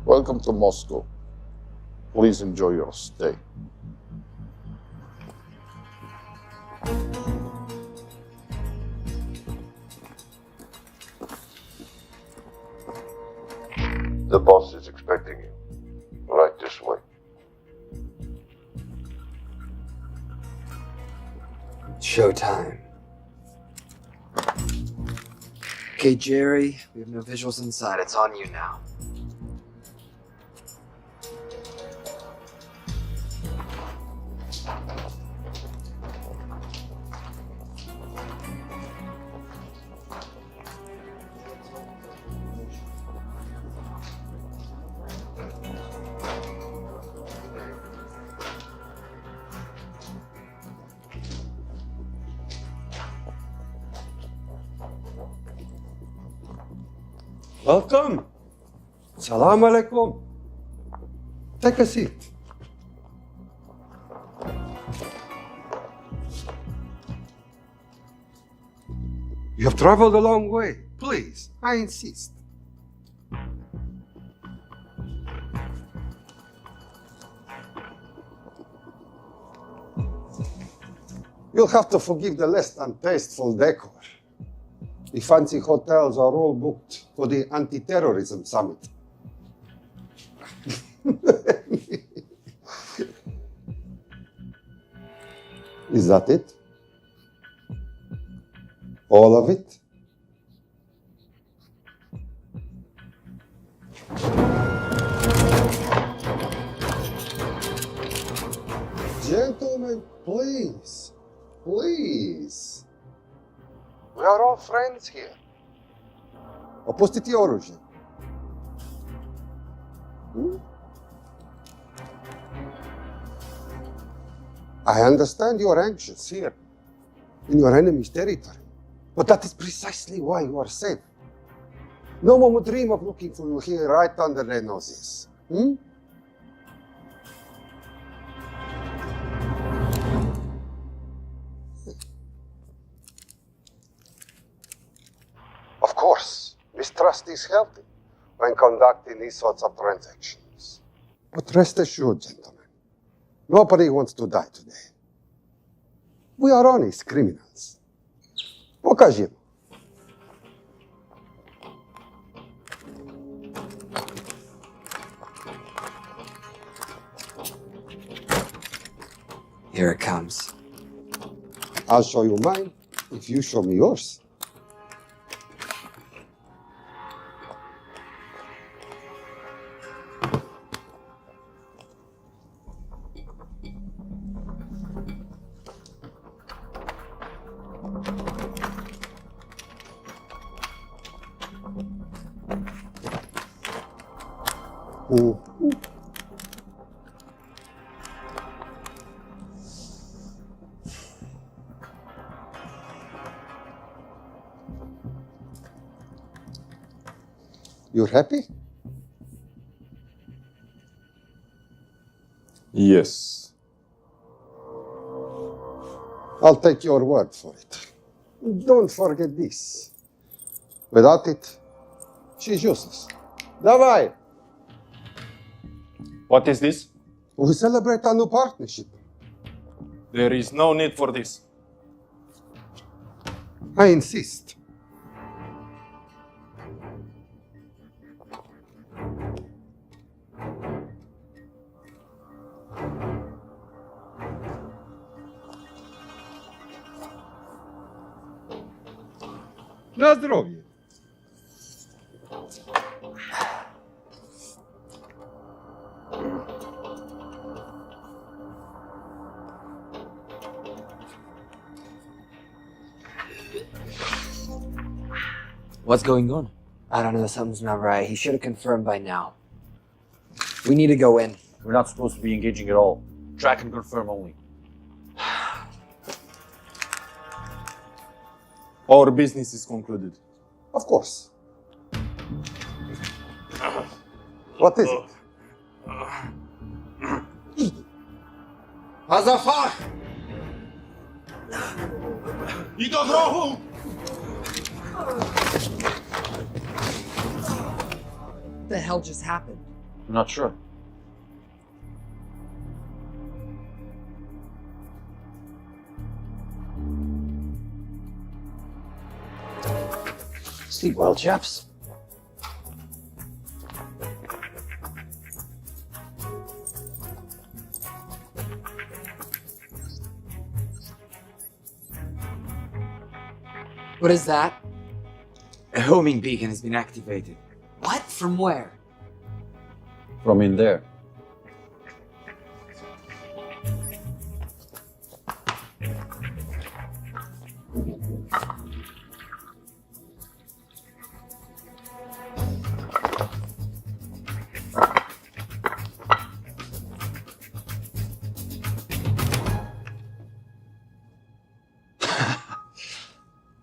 Welcome to Moscow. Please enjoy your stay. The boss is expecting you. Right this way. Showtime. Okay, Jerry, we have no visuals inside. It's on you now. Welcome. Salam alaikum. Take a seat. You have traveled a long way. Please, I insist. You'll have to forgive the less than tasteful decor. The fancy hotels are all booked for the anti-terrorism summit. Is that it? All of it? Gentlemen, please, please. We are all friends here. Opustite oružje. I understand you are anxious here, in your enemy's territory. But that is precisely why you are safe. No one would dream of looking for you here right under their noses. Of course, mistrust is healthy when conducting these sorts of transactions. But rest assured, gentlemen, nobody wants to die today. We are honest criminals. Покажем. Here it comes. I'll show you mine if you show me yours. You're happy? Yes. I'll take your word for it. Don't forget this. Without it, she's useless. Давай! What is this? We celebrate our new partnership. There is no need for this. I insist. На здоровье. What's going on? I don't know, something's not right. He should have confirmed by now. We need to go in. We're not supposed to be engaging at all. Track and confirm only. Our business is concluded. Of course. What is it? Azafar! I do grochu! The hell just happened? I'm not sure. Sleep well, chaps. What is that? A homing beacon has been activated. What? From where? From in there.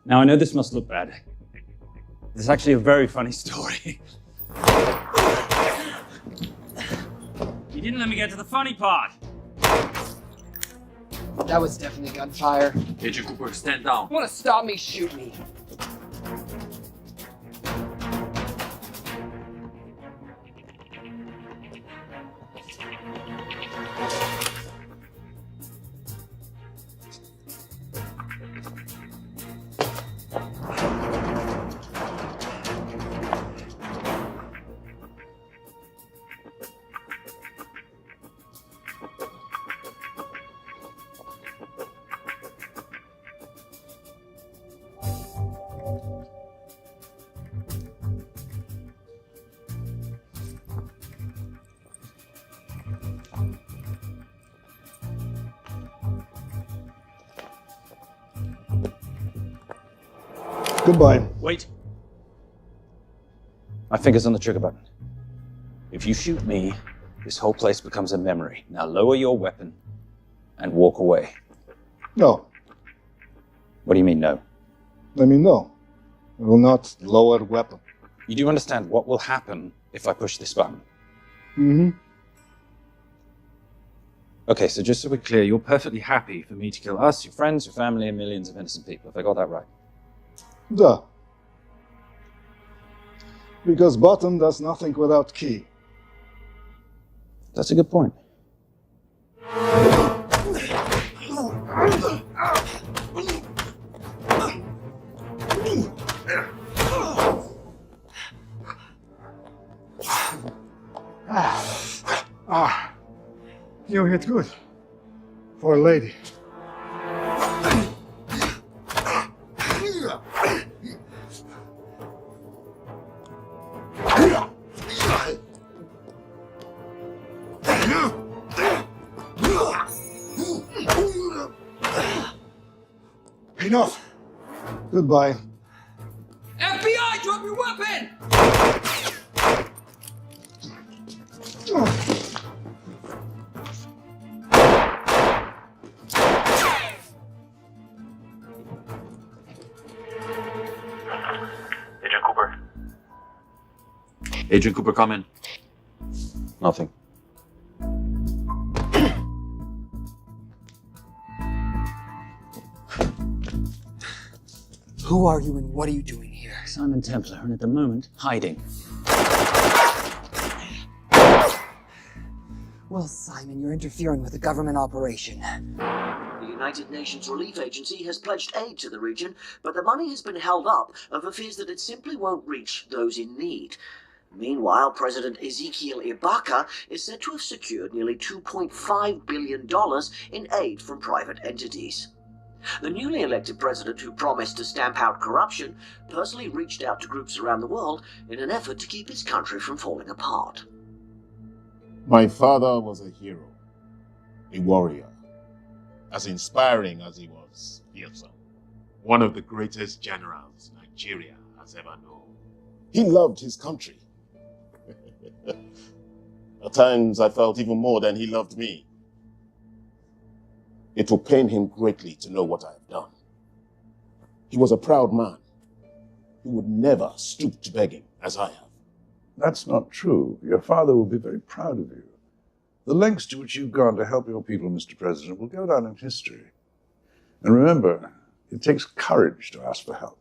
Now, I know this must look bad. It's actually a very funny story. You didn't let me get to the funny part. That was definitely gunfire. Agent Cooper, stand down. You want to stop me? Shoot me. Goodbye. Wait. My finger's on the trigger button. If you shoot me, this whole place becomes a memory. Now lower your weapon and walk away. No. What do you mean, no? I mean, no. I will not lower weapon. You do understand what will happen if I push this button? Mm-hmm. Okay, so just so we're clear, you're perfectly happy for me to kill us, your friends, your family, and millions of innocent people. Have I got that right? Duh. Because button does nothing without key. That's a good point. You hit good. For a lady. Enough. Goodbye. FBI, drop your weapon! Agent Cooper. Agent Cooper, come in. Nothing. Who are you and what are you doing here? Simon Templar, and at the moment, hiding. Well, Simon, you're interfering with a government operation. The United Nations Relief Agency has pledged aid to the region, but the money has been held up over fears that it simply won't reach those in need. Meanwhile, President Ezekiel Ibaka is said to have secured nearly $2.5 billion in aid from private entities. The newly elected president, who promised to stamp out corruption, personally reached out to groups around the world in an effort to keep his country from falling apart. My father was a hero, a warrior, as inspiring as he was fearsome. One of the greatest generals Nigeria has ever known. He loved his country. At times I felt even more than he loved me. It will pain him greatly to know what I have done. He was a proud man. He would never stoop to begging as I have. That's not true. Your father will be very proud of you. The lengths to which you've gone to help your people, Mr. President, will go down in history. And remember, it takes courage to ask for help.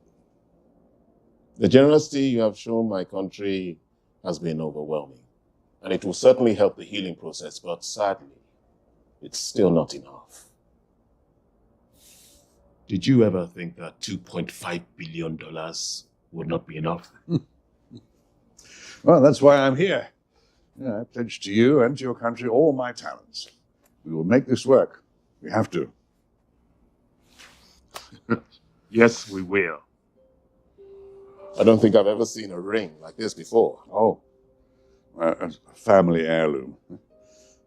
The generosity you have shown my country has been overwhelming. And it will certainly help the healing process, but sadly, it's still not enough. Did you ever think that $2.5 billion would not be enough? Well, that's why I'm here. I pledge to you and to your country all my talents. We will make this work. We have to. Yes, we will. I don't think I've ever seen a ring like this before. Oh, a family heirloom.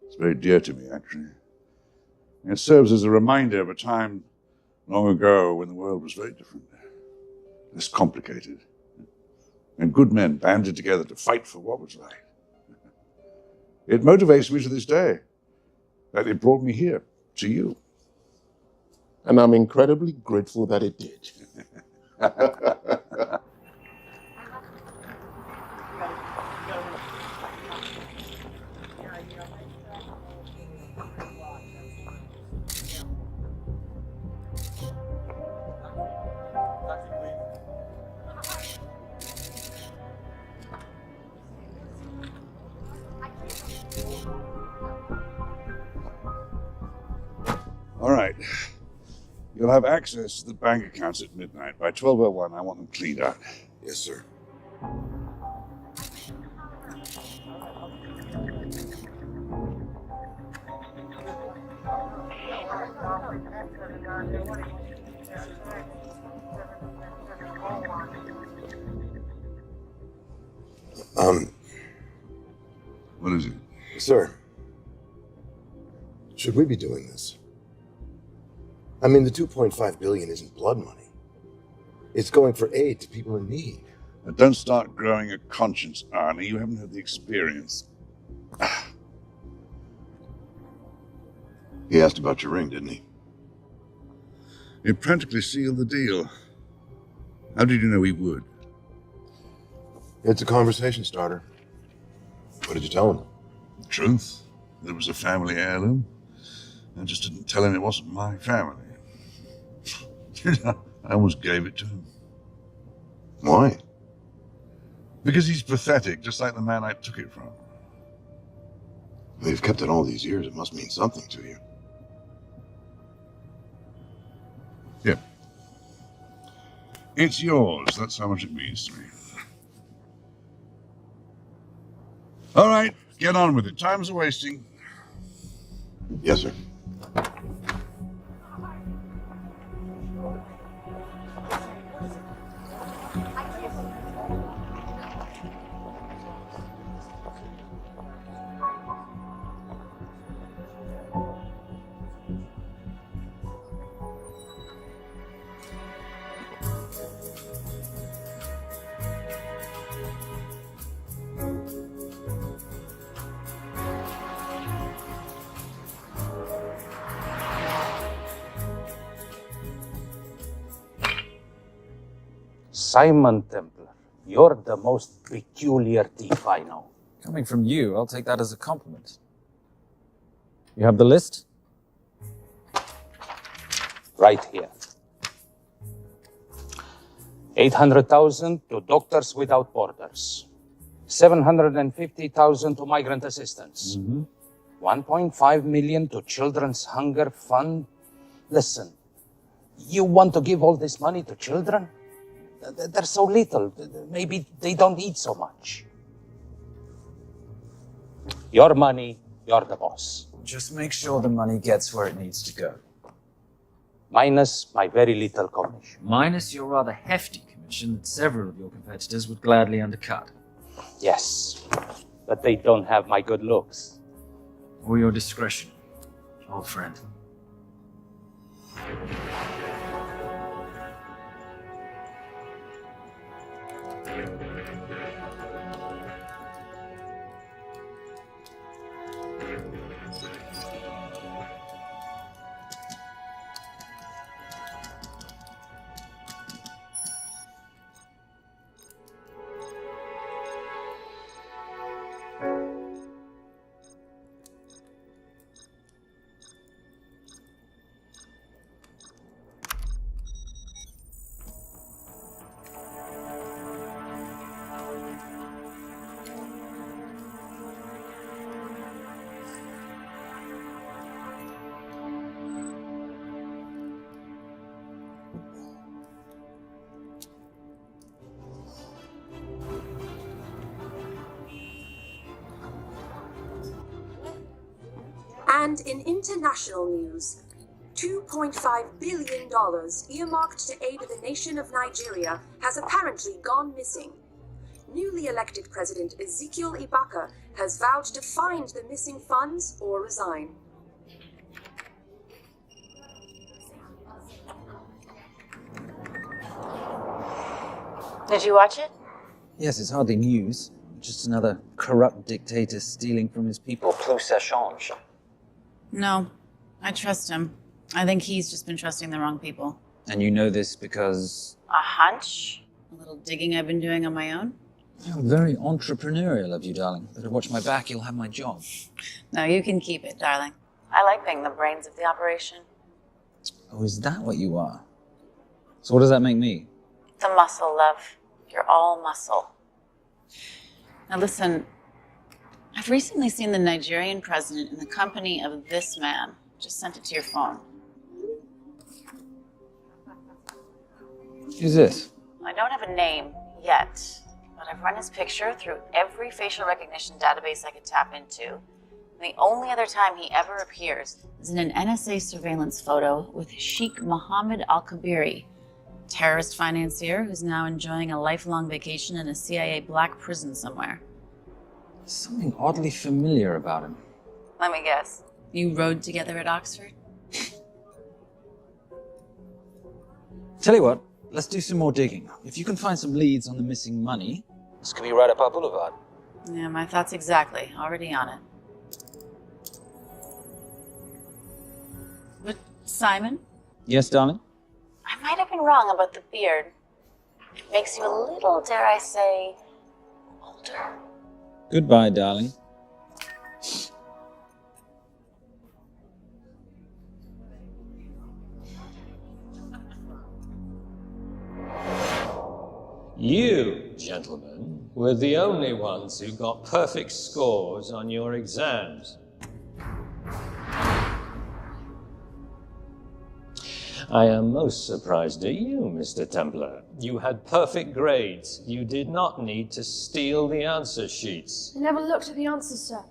It's very dear to me, actually. It serves as a reminder of a time long ago when the world was very different, less complicated, and good men banded together to fight for what was right. It motivates me to this day. That it brought me here, to you. And I'm incredibly grateful that it did. All right. You'll have access to the bank accounts at midnight. By 12:01, I want them cleaned out. Yes, sir. What is it? Sir, should we be doing this? I mean, the $2.5 billion isn't blood money. It's going for aid to people in need. Now, don't start growing a conscience, Arnie. You haven't had the experience. He asked about your ring, didn't he? You practically sealed the deal. How did you know he would? It's a conversation starter. What did you tell him? The truth. There was a family heirloom. I just didn't tell him it wasn't my family. I almost gave it to him. Why? Because he's pathetic, just like the man I took it from. Well, you've kept it all these years. It must mean something to you. Yeah. It's yours. That's how much it means to me. All right, get on with it. Time's a wasting. Yes, sir. Simon Templar, you're the most peculiar thief I know. Coming from you, I'll take that as a compliment. You have the list? Right here. 800,000 to Doctors Without Borders. 750,000 to migrant assistance. 1.5 million to Children's Hunger Fund. Listen, you want to give all this money to children? They're so little. Maybe they don't eat so much. Your money, you're the boss. Just make sure the money gets where it needs to go. Minus my very little commission. Minus your rather hefty commission that several of your competitors would gladly undercut. Yes, but they don't have my good looks. Or your discretion, old friend. And in international news, $2.5 billion earmarked to aid the nation of Nigeria has apparently gone missing. Newly elected President Ezekiel Ibaka has vowed to find the missing funds or resign. Did you watch it? Yes, it's hardly news. Just another corrupt dictator stealing from his people. Plus ça change. No, I trust him. I think he's just been trusting the wrong people. And you know this because... A hunch? A little digging I've been doing on my own? You're very entrepreneurial of you, darling. Better watch my back, you'll have my job. No, you can keep it, darling. I like being the brains of the operation. Oh, is that what you are? So what does that make me? The muscle, love. You're all muscle. Now listen, I've recently seen the Nigerian president in the company of this man. Just sent it to your phone. Who's this? I don't have a name yet, but I've run his picture through every facial recognition database I could tap into. And the only other time he ever appears is in an NSA surveillance photo with Sheikh Mohammed Al-Kabiri, terrorist financier who's now enjoying a lifelong vacation in a CIA black prison somewhere. There's something oddly familiar about him. Let me guess. You rode together at Oxford? Tell you what, let's do some more digging. If you can find some leads on the missing money, this could be right up our boulevard. Yeah, my thoughts exactly. Already on it. But Simon? Yes, darling? I might have been wrong about the beard. It makes you a little, dare I say, older. Goodbye, darling. You, gentlemen, were the only ones who got perfect scores on your exams. I am most surprised at you, Mr. Templar. You had perfect grades. You did not need to steal the answer sheets. I never looked at the answers, sir.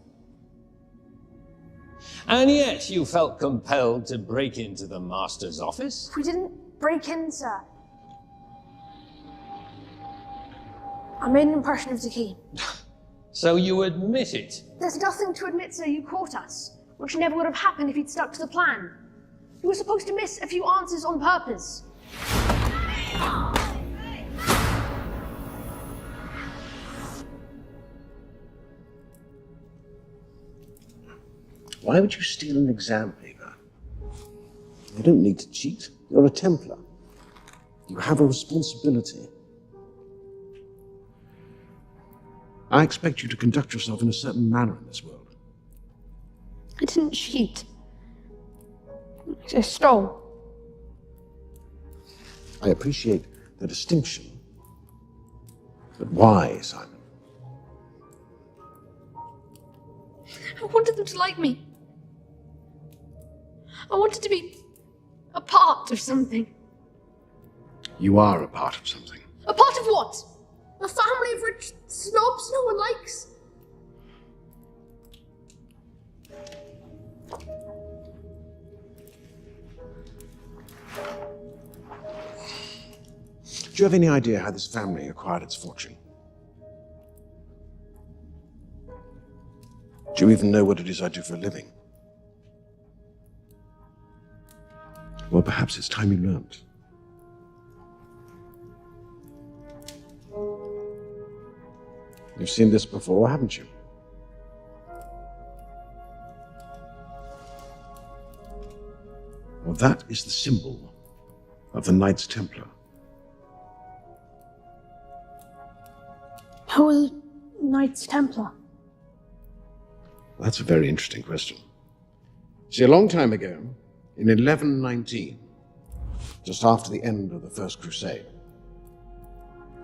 And yet you felt compelled to break into the master's office? We didn't break in, sir. I made an impression of the key. So you admit it? There's nothing to admit, sir. You caught us, which never would have happened if you'd stuck to the plan. You were supposed to miss a few answers on purpose. Why would you steal an exam paper? You don't need to cheat. You're a Templar. You have a responsibility. I expect you to conduct yourself in a certain manner in this world. I didn't cheat. I stole. I appreciate the distinction. But why, Simon? I wanted them to like me. I wanted to be a part of something. You are a part of something. A part of what? A family of rich snobs no one likes? Do you have any idea how this family acquired its fortune? Do you even know what it is I do for a living? Well, perhaps it's time you learned. You've seen this before, haven't you? Well, that is the symbol of the Knights Templar. Who are the Knights Templar? That's a very interesting question. See, a long time ago, in 1119, just after the end of the First Crusade,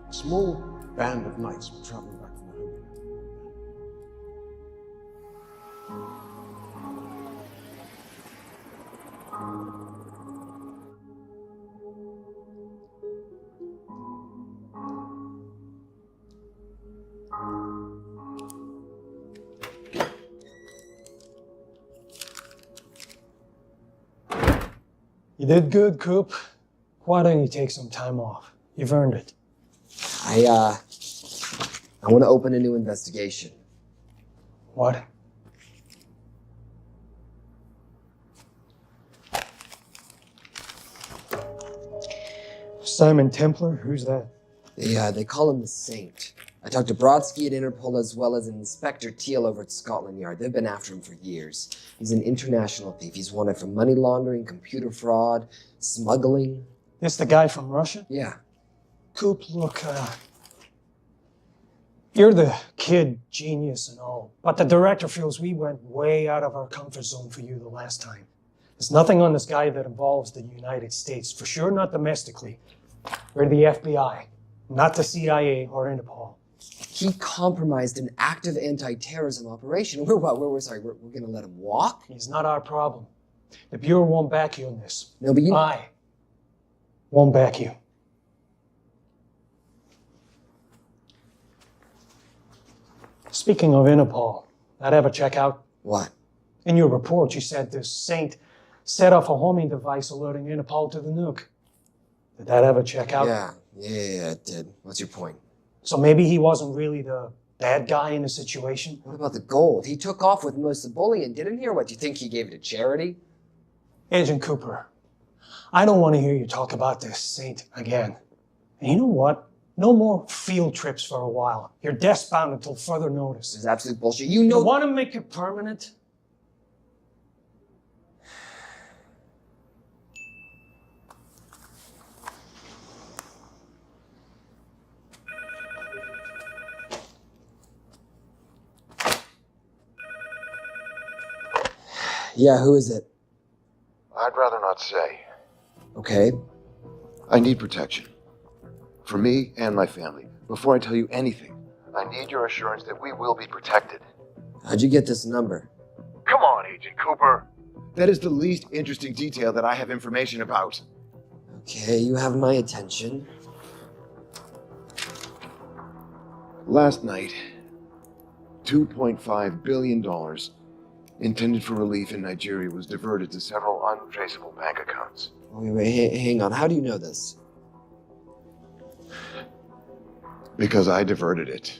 a small band of knights were traveling back from the Holy Land. You did good, Coop. Why don't you take some time off? You've earned it. I want to open a new investigation. What? Simon Templar? Who's that? They call him the Saint. I talked to Brodsky at Interpol as well as Inspector Teal over at Scotland Yard. They've been after him for years. He's an international thief. He's wanted for money laundering, computer fraud, smuggling. This the guy from Russia? Yeah. Coop, look, you're the kid genius and all, but the director feels we went way out of our comfort zone for you the last time. There's nothing on this guy that involves the United States, for sure not domestically. We're the FBI, not the CIA or Interpol. He compromised an active anti-terrorism operation. We're gonna let him walk? He's not our problem. The Bureau won't back you on this. No, but I won't back you. Speaking of Interpol, that ever check out? What? In your report, you said this Saint set off a homing device alerting Interpol to the nuke. Did that ever check out? Yeah, it did. What's your point? So maybe he wasn't really the bad guy in the situation? What about the gold? He took off with most of the bullion, didn't he? Or what, do you think he gave it to charity? Agent Cooper, I don't want to hear you talk about this Saint again. And you know what? No more field trips for a while. You're desk-bound until further notice. This is absolute bullshit. You know— You want to make it permanent? Yeah, who is it? I'd rather not say. Okay. I need protection. For me and my family. Before I tell you anything, I need your assurance that we will be protected. How'd you get this number? Come on, Agent Cooper. That is the least interesting detail that I have information about. Okay, you have my attention. Last night, $2.5 billion intended for relief in Nigeria was diverted to several untraceable bank accounts. Wait, hang on. How do you know this? Because I diverted it.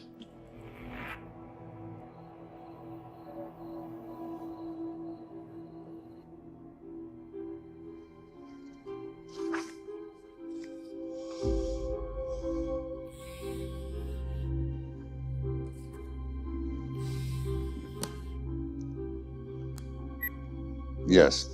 Yes.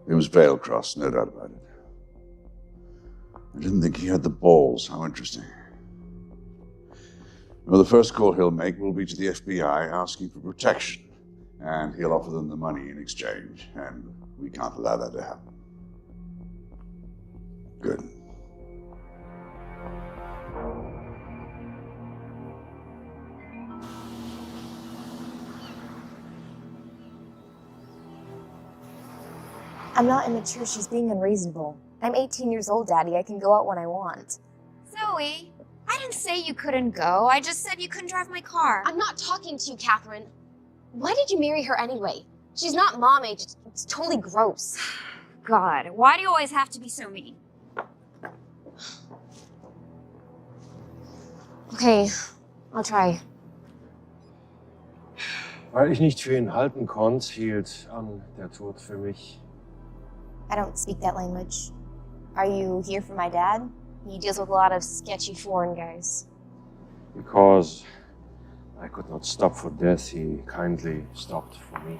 It was Veilcross, no doubt about it. I didn't think he had the balls. How interesting. Well, the first call he'll make will be to the FBI asking for protection, and he'll offer them the money in exchange, and we can't allow that to happen. Good. I'm not immature, she's being unreasonable. I'm 18 years old, Daddy. I can go out when I want. Zoe, I didn't say you couldn't go. I just said you couldn't drive my car. I'm not talking to you, Catherine. Why did you marry her anyway? She's not mom age. It's totally gross. God, why do you always have to be so mean? Okay, I'll try. Weil ich nicht für ihn halten konnte, hielt an der Tod für mich. I don't speak that language. Are you here for my dad? He deals with a lot of sketchy foreign guys. Because I could not stop for death, he kindly stopped for me.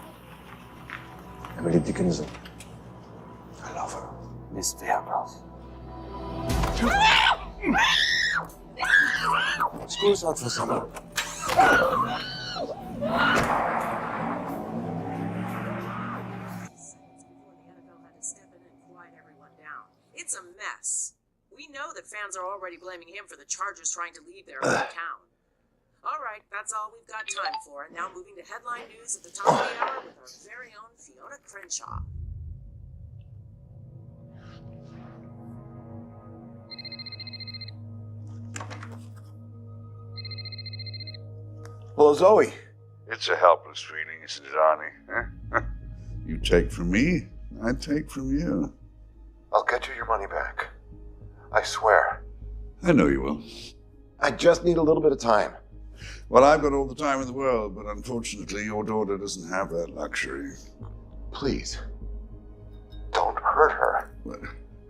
Emily Dickinson. I love her. Miss Veilcross. School's out for summer. It's a mess. We know that fans are already blaming him for the Chargers trying to leave their hometown. All right, that's all we've got time for. And now moving to headline news at the top of the hour with our very own Fiona Crenshaw. Hello, Zoe. It's a helpless feeling, isn't it, Arnie? Huh? You take from me, I take from you. I'll get you your money back. I swear. I know you will. I just need a little bit of time. Well, I've got all the time in the world, but unfortunately your daughter doesn't have that luxury. Please, don't hurt her. But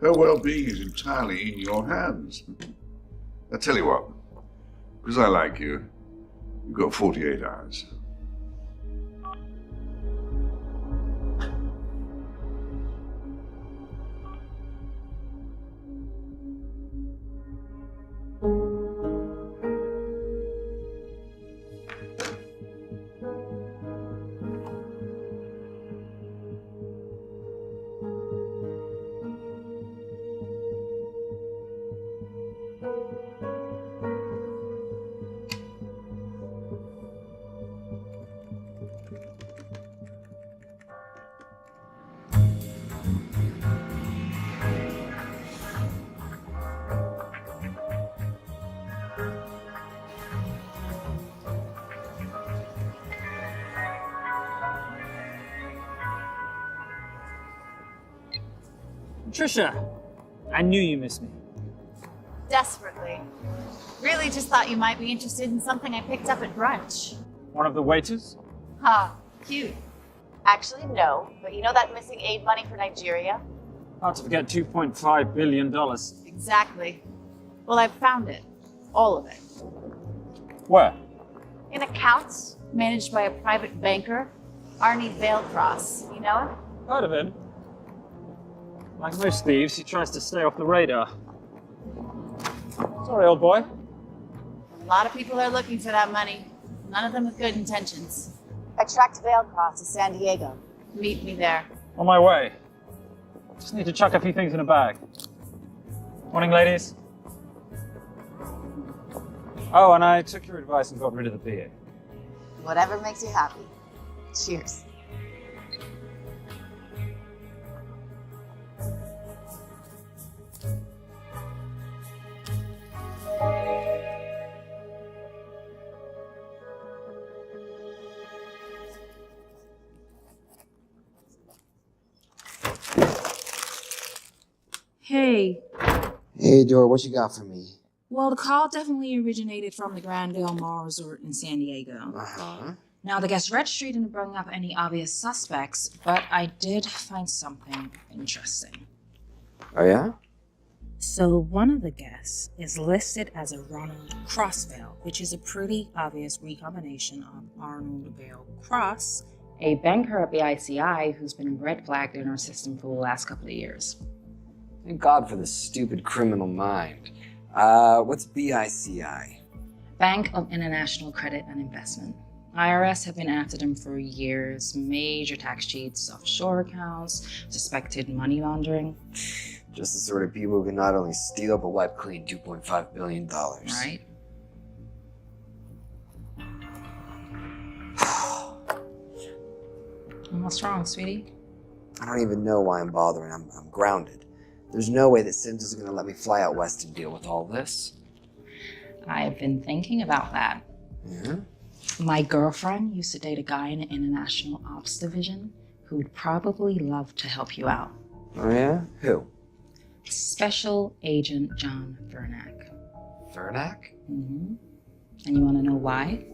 her well-being is entirely in your hands. I tell you what, because I like you, you've got 48 hours. Trisha, I knew you missed me. Desperately. Really just thought you might be interested in something I picked up at brunch. One of the waiters? Ha, cute. Actually, no, but you know that missing aid money for Nigeria? Hard to forget $2.5 billion. Exactly. Well, I've found it. All of it. Where? In accounts managed by a private banker, Arnie Veilcross. You know him? Heard of him. Like most thieves, he tries to stay off the radar. Sorry, old boy. A lot of people are looking for that money. None of them with good intentions. I tracked Veilcross to San Diego. Meet me there. On my way. Just need to chuck a few things in a bag. Morning, ladies. Oh, and I took your advice and got rid of the beer. Whatever makes you happy. Cheers. Hey. Hey, Dora, what you got for me? Well, the call definitely originated from the Grand Del Mar Resort in San Diego. Uh-huh. Now, the guest registry didn't bring up any obvious suspects, but I did find something interesting. Oh, yeah? So, one of the guests is listed as a Ronald Crossvale, which is a pretty obvious recombination of Arnold Vale Cross, a banker at the ICI who's been red flagged in our system for the last couple of years. Thank God for this stupid criminal mind. What's BICI? Bank of International Credit and Investment. IRS have been after them for years. Major tax cheats, offshore accounts, suspected money laundering. Just the sort of people who can not only steal but wipe clean $2.5 billion. Right? What's wrong, sweetie? I don't even know why I'm bothering. I'm grounded. There's no way that Sims is going to let me fly out west and deal with all this. I've been thinking about that. Yeah? My girlfriend used to date a guy in the International Ops Division who'd probably love to help you out. Oh, yeah? Who? Special Agent John Vernack. Vernack? Mm-hmm. And you want to know why?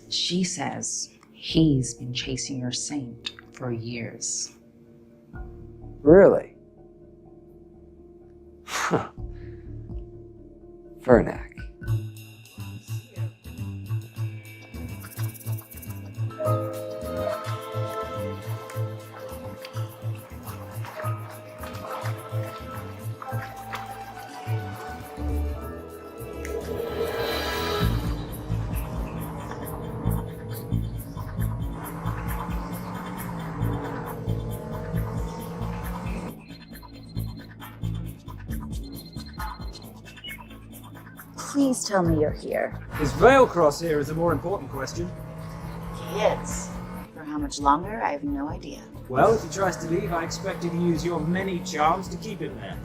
She says he's been chasing your saint for years. Really? Huh. Vernack. Please tell me you're here. Is Veilcross here is a more important question. He is. For how much longer, I have no idea. Well, if he tries to leave, I expect you to use your many charms to keep him there.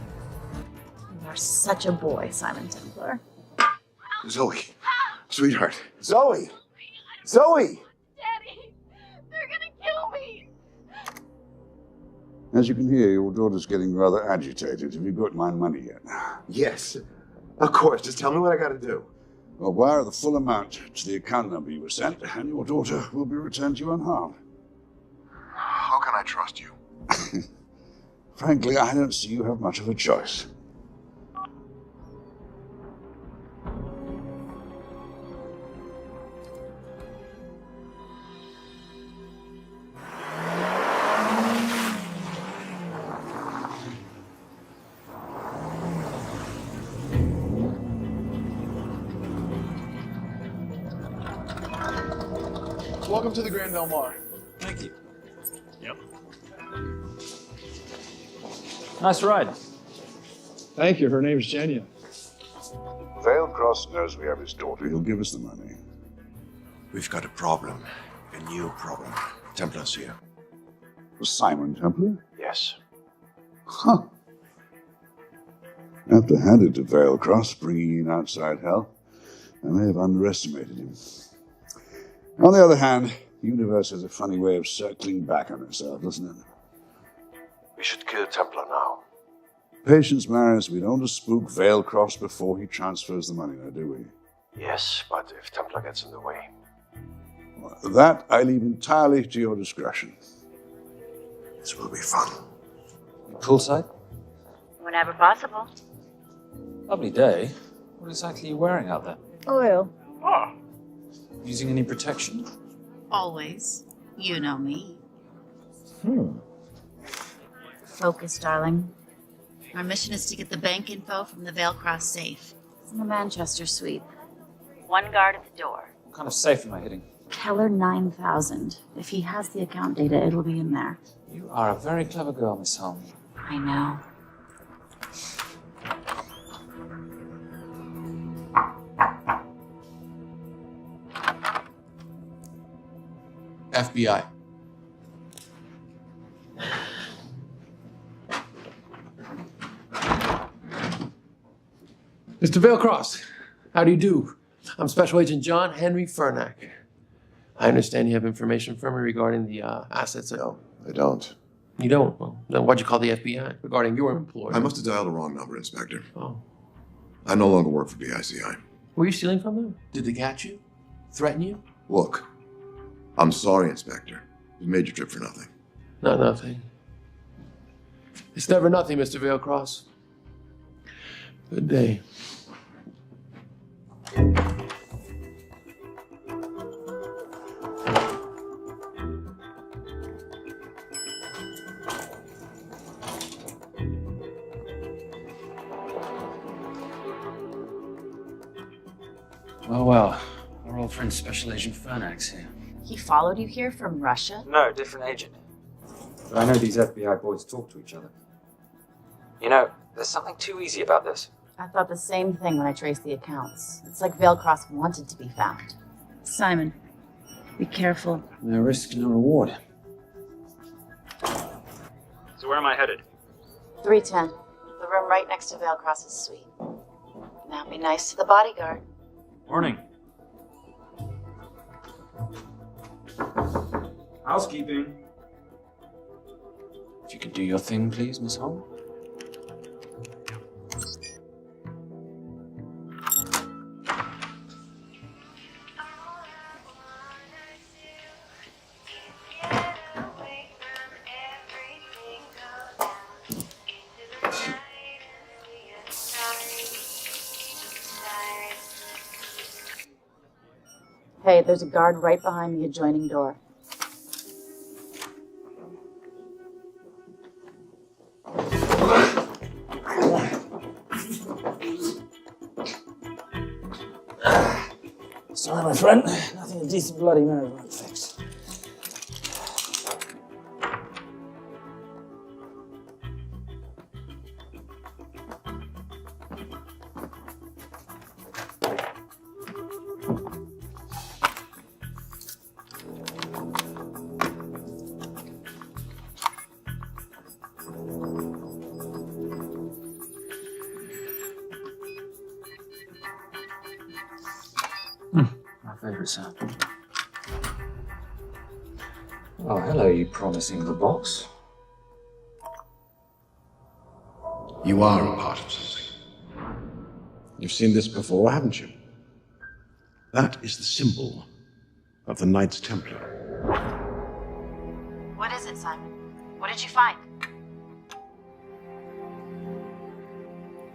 You are such a boy, Simon Templar. Zoe, sweetheart. Zoe! Zoe! Daddy, they're gonna kill me. As you can hear, your daughter's getting rather agitated. Have you got my money yet? Yes. Of course. Just tell me what I gotta do. Well, wire the full amount to the account number you were sent, and your daughter will be returned to you unharmed. How can I trust you? Frankly, I don't see you have much of a choice. Welcome to the Grand Del Mar. Thank you. Yep. Nice ride. Thank you. Her name's Jenya. Veilcross knows we have his daughter. He'll give us the money. We've got a problem. A new problem. Templar's here. Simon Templar? Yes. Huh. After handed to Veilcross, bringing in outside help, I may have underestimated him. On the other hand, the universe has a funny way of circling back on itself, doesn't it? We should kill Templar now. Patience, Maris, we don't want to spook Veilcross before he transfers the money, now, do we? Yes, but if Templar gets in the way. Well, that I leave entirely to your discretion. This will be fun. Poolside? Whenever possible. Lovely day. What exactly are you wearing out there? Oil. Using any protection? Always. You know me. Hmm. Focus, darling. Our mission is to get the bank info from the Veilcross safe. It's in the Manchester suite. One guard at the door. What kind of safe am I hitting? Keller 9000. If he has the account data, it'll be in there. You are a very clever girl, Miss Holm. I know. FBI. Mr. Veilcross, how do you do? I'm Special Agent John Henry Furnack. I understand you have information from me regarding the assets. No, I don't. You don't? Well, then what'd you call the FBI regarding your employer? I must have dialed the wrong number, Inspector. Oh. I no longer work for BICI. Were you stealing from them? Did they catch you? Threaten you? Look, I'm sorry, Inspector. You made your trip for nothing. Not nothing. It's never nothing, Mr. Veilcross. Good day. Well. Our old friend Special Agent Furnax here. He followed you here from Russia? No, different agent. But I know these FBI boys talk to each other. You know, there's something too easy about this. I thought the same thing when I traced the accounts. It's like Veilcross wanted to be found. Simon, be careful. No risk, no reward. So where am I headed? 310. The room right next to Veilcross's suite. Now be nice to the bodyguard. Morning. Housekeeping. If you could do your thing, please, Miss Holm. Hey, there's a guard right behind the adjoining door. Sorry, my friend. Nothing a decent Bloody Mary won't fix. favorite sound. Oh, hello, you promising little box. You are a part of something. You've seen this before, haven't you? That is the symbol of the Knights Templar. What is it, Simon? What did you find?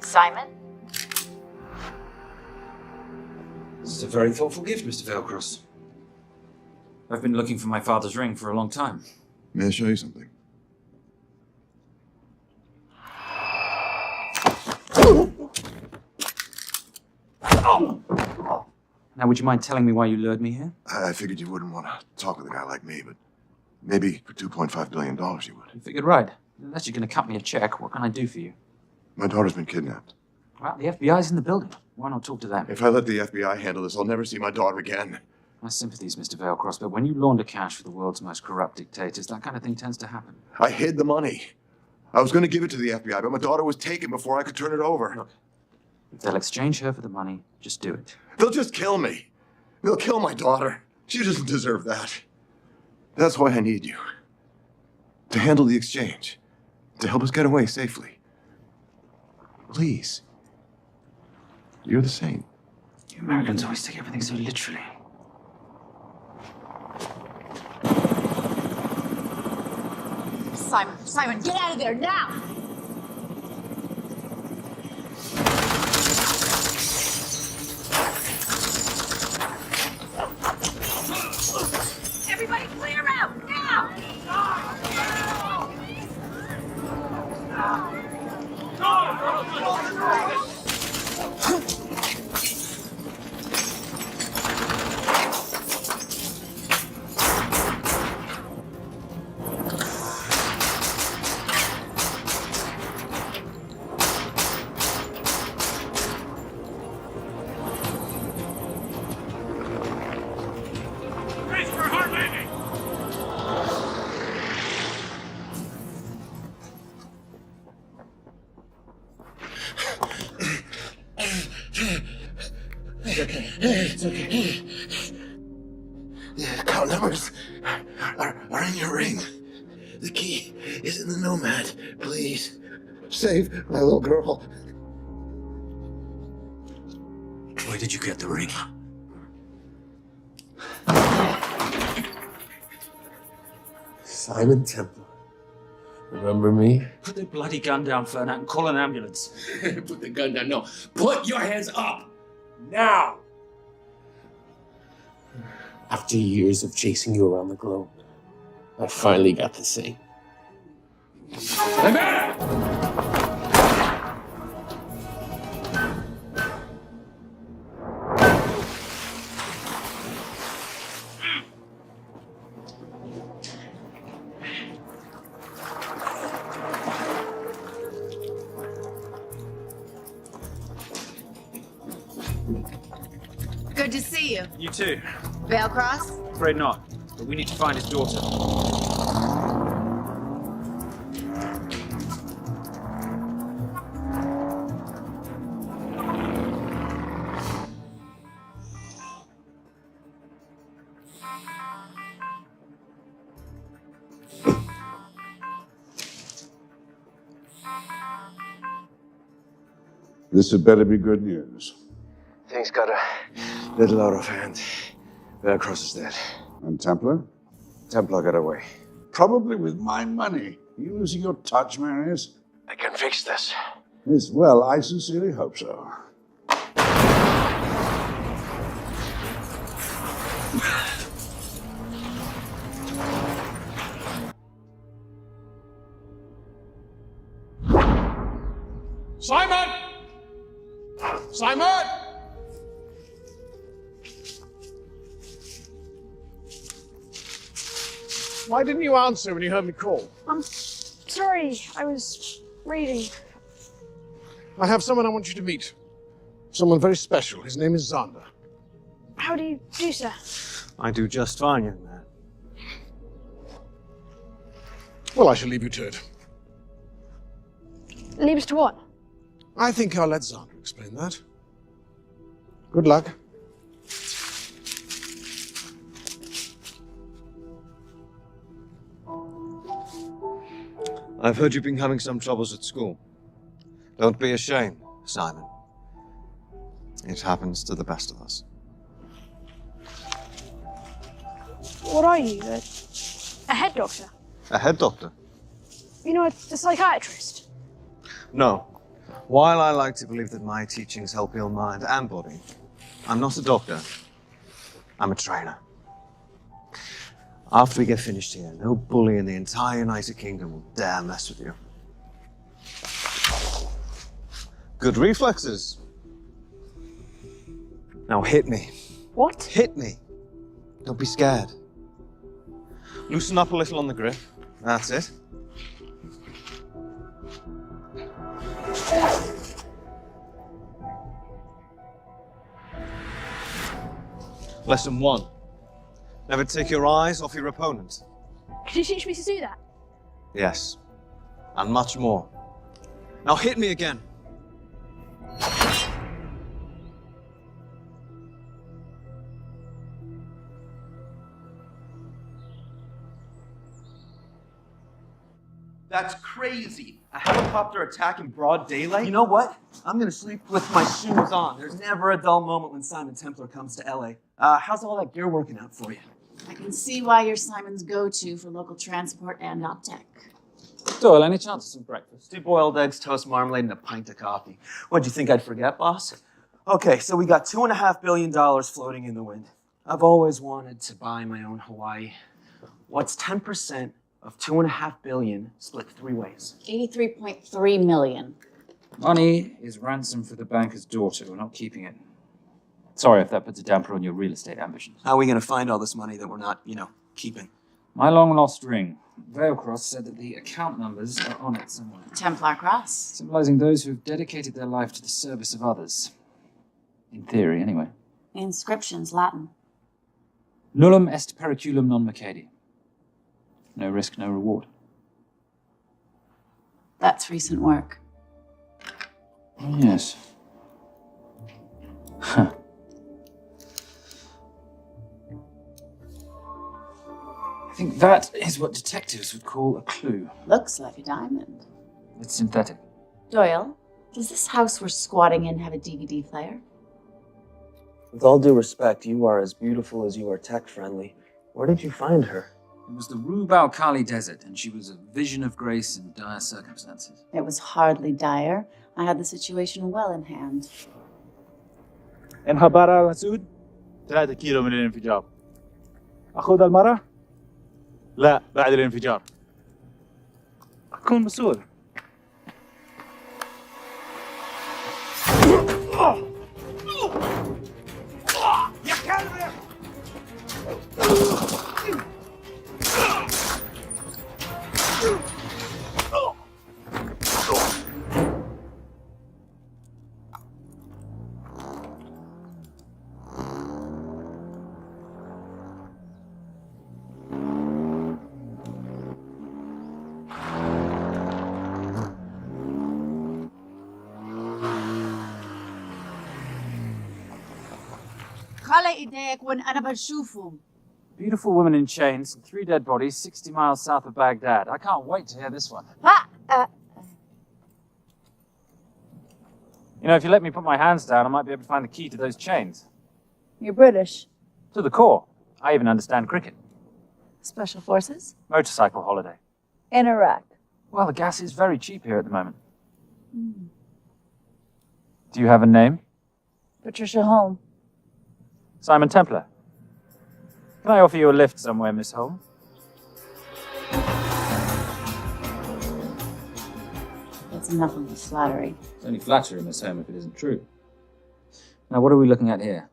Simon? This is a very thoughtful gift, Mr. Veilcross. I've been looking for my father's ring for a long time. May I show you something? Now, would you mind telling me why you lured me here? I figured you wouldn't want to talk with a guy like me, but maybe for $2.5 billion you would. You figured right. Unless you're going to cut me a check, what can I do for you? My daughter's been kidnapped. Well, the FBI's in the building. Why not talk to them? If I let the FBI handle this, I'll never see my daughter again. My sympathies, Mr. Veilcross, but when you launder cash for the world's most corrupt dictators, that kind of thing tends to happen. I hid the money. I was going to give it to the FBI, but my daughter was taken before I could turn it over. Look, if they'll exchange her for the money, just do it. They'll just kill me. They'll kill my daughter. She doesn't deserve that. That's why I need you. To handle the exchange. To help us get away safely. Please. You're the same. You Americans always take everything so literally. Simon, get out of there now! Everybody clear out, now! It's okay. The account numbers are in your ring. The key is in the Nomad. Please, save my little girl. Where did you get the ring? Simon Templar. Remember me? Put the bloody gun down, Fernak, and call an ambulance. Put the gun down. No. Put your hands up. Now. After years of chasing you around the globe, I finally got to say. Good to see you. You too. Veilcross? Afraid not. But we need to find his daughter. This had better be good news. Things got a little out of hand. Veilcross is dead. And Templar? Templar got away. Probably with my money. You losing your touch, Marius? I can fix this. Yes, well, I sincerely hope so. Simon! Simon! Why didn't you answer when you heard me call? I'm sorry, I was reading. I have someone I want you to meet. Someone very special. His name is Xander. How do you do, sir? I do just fine, young man. Well, I shall leave you to it. Leave us to what? I think I'll let Xander explain that. Good luck. I've heard you've been having some troubles at school. Don't be ashamed, Simon. It happens to the best of us. What are you? A head doctor? A head doctor? You know, a psychiatrist. No. While I like to believe that my teachings help heal mind and body, I'm not a doctor. I'm a trainer. After we get finished here, no bully in the entire United Kingdom will dare mess with you. Good reflexes. Now hit me. What? Hit me. Don't be scared. Loosen up a little on the grip. That's it. Lesson 1. Never take your eyes off your opponent. Can you teach me to do that? Yes. And much more. Now hit me again. That's crazy. A helicopter attack in broad daylight? You know what? I'm gonna sleep with my shoes on. There's never a dull moment when Simon Templar comes to LA. How's all that gear working out for you? I can see why you're Simon's go-to for local transport and optech. Doyle, any chance of some breakfast? 2 boiled eggs, toast, marmalade, and a pint of coffee. What'd you think I'd forget, boss? Okay, so we got $2.5 billion floating in the wind. I've always wanted to buy my own Hawaii. What's 10% of $2.5 billion split 3 ways? 83.3 million. Money is ransom for the banker's daughter. We're not keeping it. Sorry if that puts a damper on your real estate ambitions. How are we gonna find all this money that we're not, keeping? My long-lost ring. Veilcross said that the account numbers are on it somewhere. Templar Cross. Symbolizing those who have dedicated their life to the service of others. In theory, anyway. The inscription's Latin. Nullum est periculum non mercedi. No risk, no reward. That's recent work. Oh, yes. Huh. I think that is what detectives would call a clue. Looks like a diamond. It's synthetic. Doyle, does this house we're squatting in have a DVD player? With all due respect, you are as beautiful as you are tech-friendly. Where did you find her? It was the Rub al-Khali Desert, and she was a vision of grace in dire circumstances. It was hardly dire. I had the situation well in hand. انخبار على مسعود 3 كيلو من الانفجار. أخذ المرة؟ لا بعد الانفجار. أكون مسؤول. يا كلب! خلي ايديك وين انا بشوفهم. Beautiful woman in chains and 3 dead bodies 60 miles south of Baghdad. I can't wait to hear this one. You know, if you let me put my hands down, I might be able to find the key to those chains. You're British. To the core. I even understand cricket. Special Forces? Motorcycle holiday. In Iraq. Well, the gas is very cheap here at the moment. Do you have a name? Patricia Holm. Simon Templar. Can I offer you a lift somewhere, Miss Holm? That's enough of the flattery. It's only flattery, Miss Holm, if it isn't true. Now, what are we looking at here?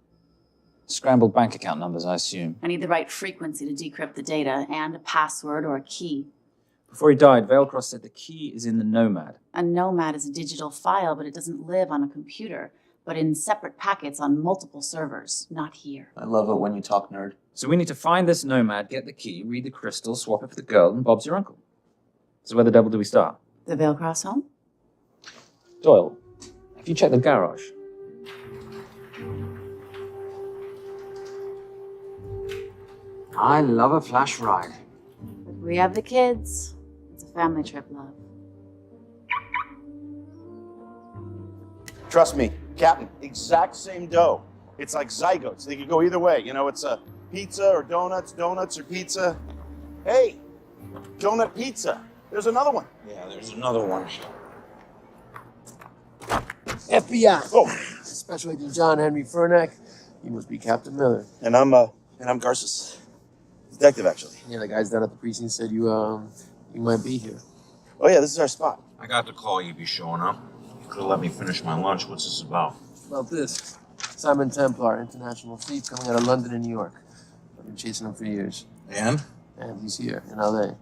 Scrambled bank account numbers, I assume. I need the right frequency to decrypt the data and a password or a key. Before he died, Veilcross said the key is in the Nomad. A Nomad is a digital file, but it doesn't live on a computer, but in separate packets on multiple servers, not here. I love it when you talk nerd. So we need to find this Nomad, get the key, read the crystal, swap it for the girl, and Bob's your uncle. So where the devil do we start? The Veilcross home? Doyle, have you checked the garage? I love a flash ride. We have the kids. It's a family trip, love. Trust me, Captain, exact same dough. It's like zygotes. They could go either way. You know, it's a pizza or donuts, donuts or pizza. Hey, donut pizza. There's another one. Yeah, there's another one. FBI. Oh. Special Agent John Henry Furnack. You must be Captain Miller. And I'm Garces. Detective, actually. Yeah, the guys down at the precinct said you might be here. Oh, yeah, this is our spot. I got the call you'd be showing up. You could have let me finish my lunch. What's this about? About this. Simon Templar, international thief coming out of London and New York. I've been chasing him for years. And? And he's here in LA.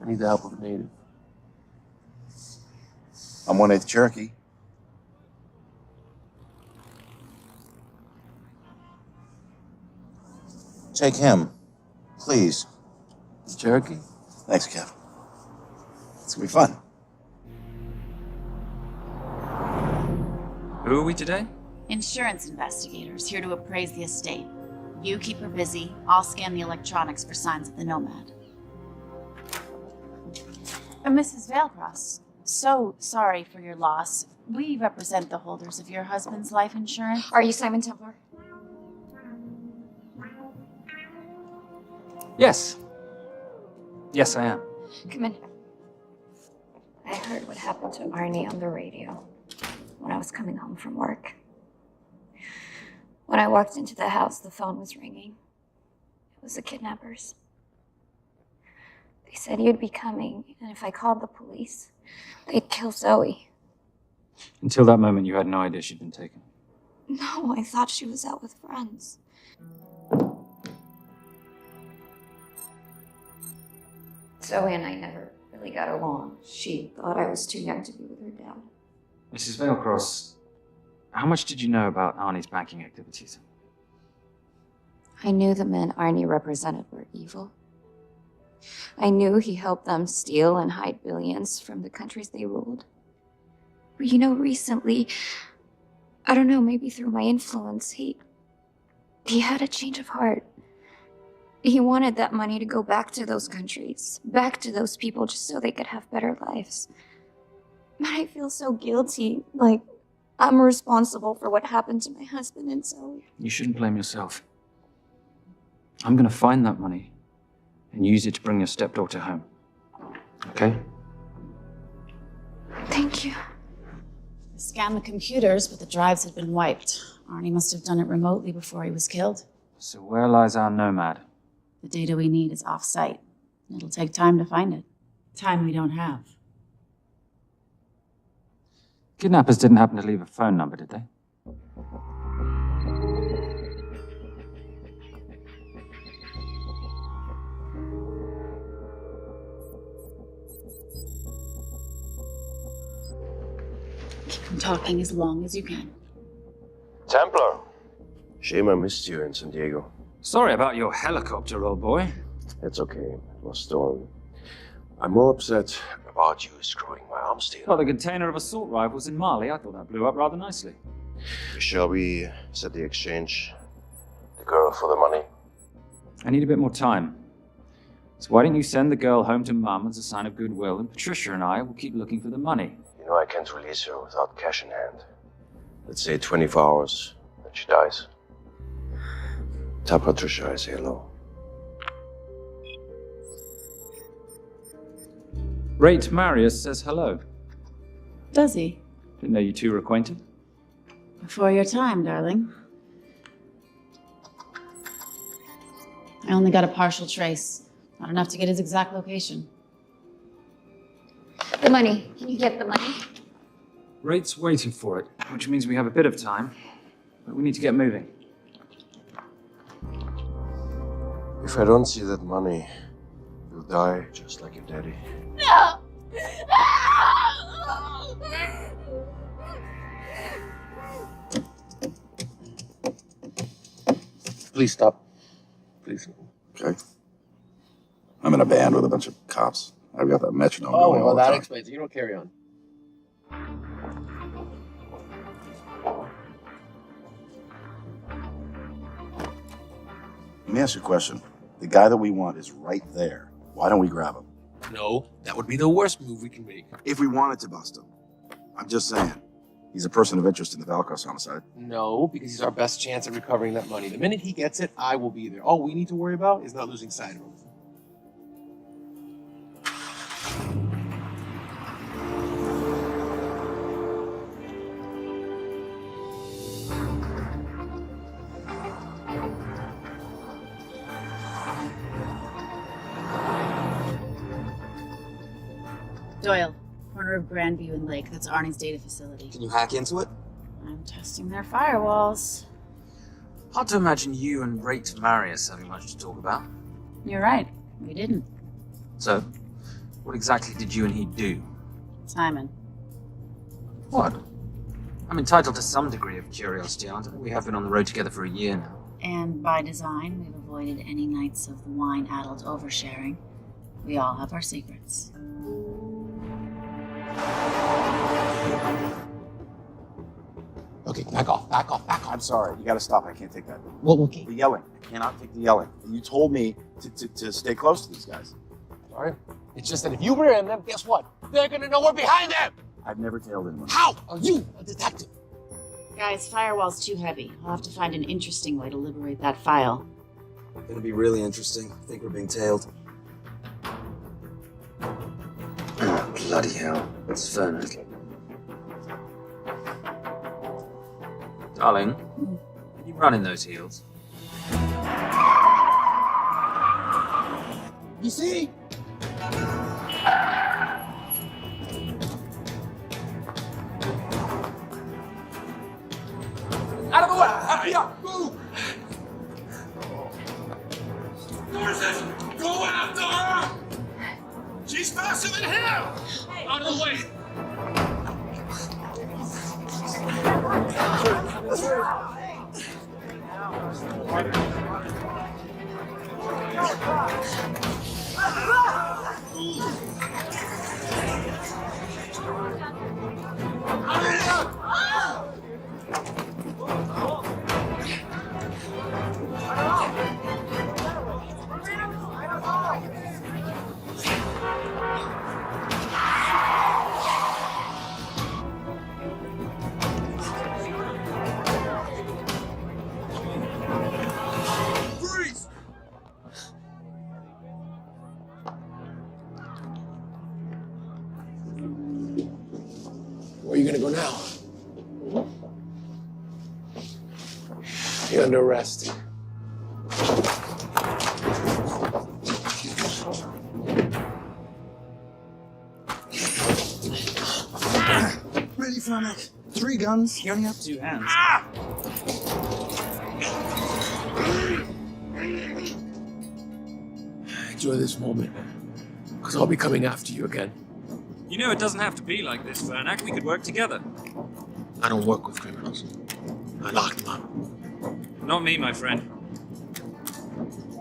I need the help of a native. I'm 1/8 Cherokee. Take him, please. Cherokee? Thanks, Kev. It's gonna be fun. Who are we today? Insurance investigators here to appraise the estate. You keep her busy. I'll scan the electronics for signs of the nomad. Mrs. Vailcross, so sorry for your loss. We represent the holders of your husband's life insurance. Are you Simon Templar? Yes. Yes, I am. Come in. I heard what happened to Arnie on the radio when I was coming home from work. When I walked into the house, the phone was ringing. It was the kidnappers. They said you'd be coming, and if I called the police, they'd kill Zoe. Until that moment, you had no idea she'd been taken. No, I thought she was out with friends. Zoe and I never really got along. She thought I was too young to be with her dad. Mrs. Vailcross, how much did you know about Arnie's banking activities? I knew the men Arnie represented were evil. I knew he helped them steal and hide billions from the countries they ruled. But you know, recently, I don't know, maybe through my influence, he had a change of heart. He wanted that money to go back to those countries, back to those people, just so they could have better lives. But I feel so guilty, like I'm responsible for what happened to my husband and Zoe. You shouldn't blame yourself. I'm gonna find that money and use it to bring your stepdaughter home. Okay? Thank you. Scanned the computers, but the drives had been wiped. Arnie must have done it remotely before he was killed. So where lies our nomad? The data we need is off-site. It'll take time to find it. Time we don't have. Kidnappers didn't happen to leave a phone number, did they? Keep on talking as long as you can. Templar. Shame I missed you in San Diego. Sorry about your helicopter, old boy. It's okay. It was stolen. I'm more upset about you screwing my arms deal. Well, the container of assault rifles in Mali, I thought that blew up rather nicely. Shall we set the exchange? The girl for the money? I need a bit more time. So why don't you send the girl home to Mum as a sign of goodwill, and Patricia and I will keep looking for the money. You know I can't release her without cash in hand. Let's say 24 hours, then she dies. Tell Patricia I say hello. Rate Marius says hello. Does he? Didn't know you two were acquainted. Before your time, darling. I only got a partial trace. Not enough to get his exact location. The money. Can you get the money? Rate's waiting for it, which means we have a bit of time, but we need to get moving. If I don't see that money, you'll die just like your daddy. No! Please stop. Please. Okay. I'm in a band with a bunch of cops. I've got that metronome going all the time. explains it. You don't carry on. Let me ask you a question. The guy that we want is right there. Why don't we grab him? No, that would be the worst move we can make. If we wanted to bust him. I'm just saying. He's a person of interest in the Valkos homicide. No, because he's our best chance of recovering that money. The minute he gets it, I will be there. All we need to worry about is not losing sight of him. Doyle, corner of Grandview and Lake. That's Arnie's data facility. Can you hack into it? I'm testing their firewalls. Hard to imagine you and Rate Marius having much to talk about. You're right. We didn't. So, what exactly did you and he do? Simon. What? I'm entitled to some degree of curiosity, aren't I? We have been on the road together for a year now. And by design, we've avoided any nights of wine-addled oversharing. We all have our secrets. Okay, back off. I'm sorry. You gotta stop. I can't take that. Well, okay. The yelling. I cannot take the yelling. You told me to stay close to these guys. Sorry. It's just that if you rear end them, guess what? They're gonna know we're behind them! I've never tailed anyone. How are you a detective? Guys, firewall's too heavy. I'll have to find an interesting way to liberate that file. Gonna be really interesting. I think we're being tailed. Oh, bloody hell. It's Fernac. Darling, can you run in those heels? You see? Out of the way! Up here! Move! Horses! Go after her! She's faster than him! Out of the way! Where are you gonna go now? You're under arrest. Ready, Fernac? 3 guns. He only has 2 hands. Enjoy this moment, because I'll be coming after you again. You know, it doesn't have to be like this, Fernac. We could work together. I don't work with criminals. I lock them up. Not me, my friend.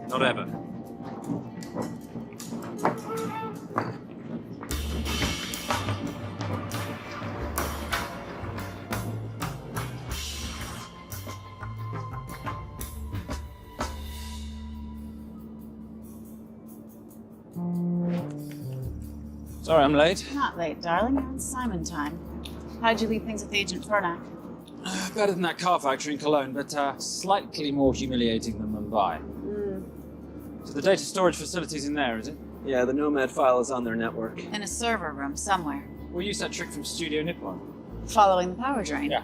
Not ever. Sorry, I'm late. Not late, darling. You're on Simon time. How'd you leave things with Agent Fernac? Better than that car factory in Cologne, but slightly more humiliating than Mumbai. So the data storage facility's in there, is it? Yeah, the Nomad file is on their network. In a server room somewhere. We'll use that trick from Studio Nippon. Following the power drain. Yeah.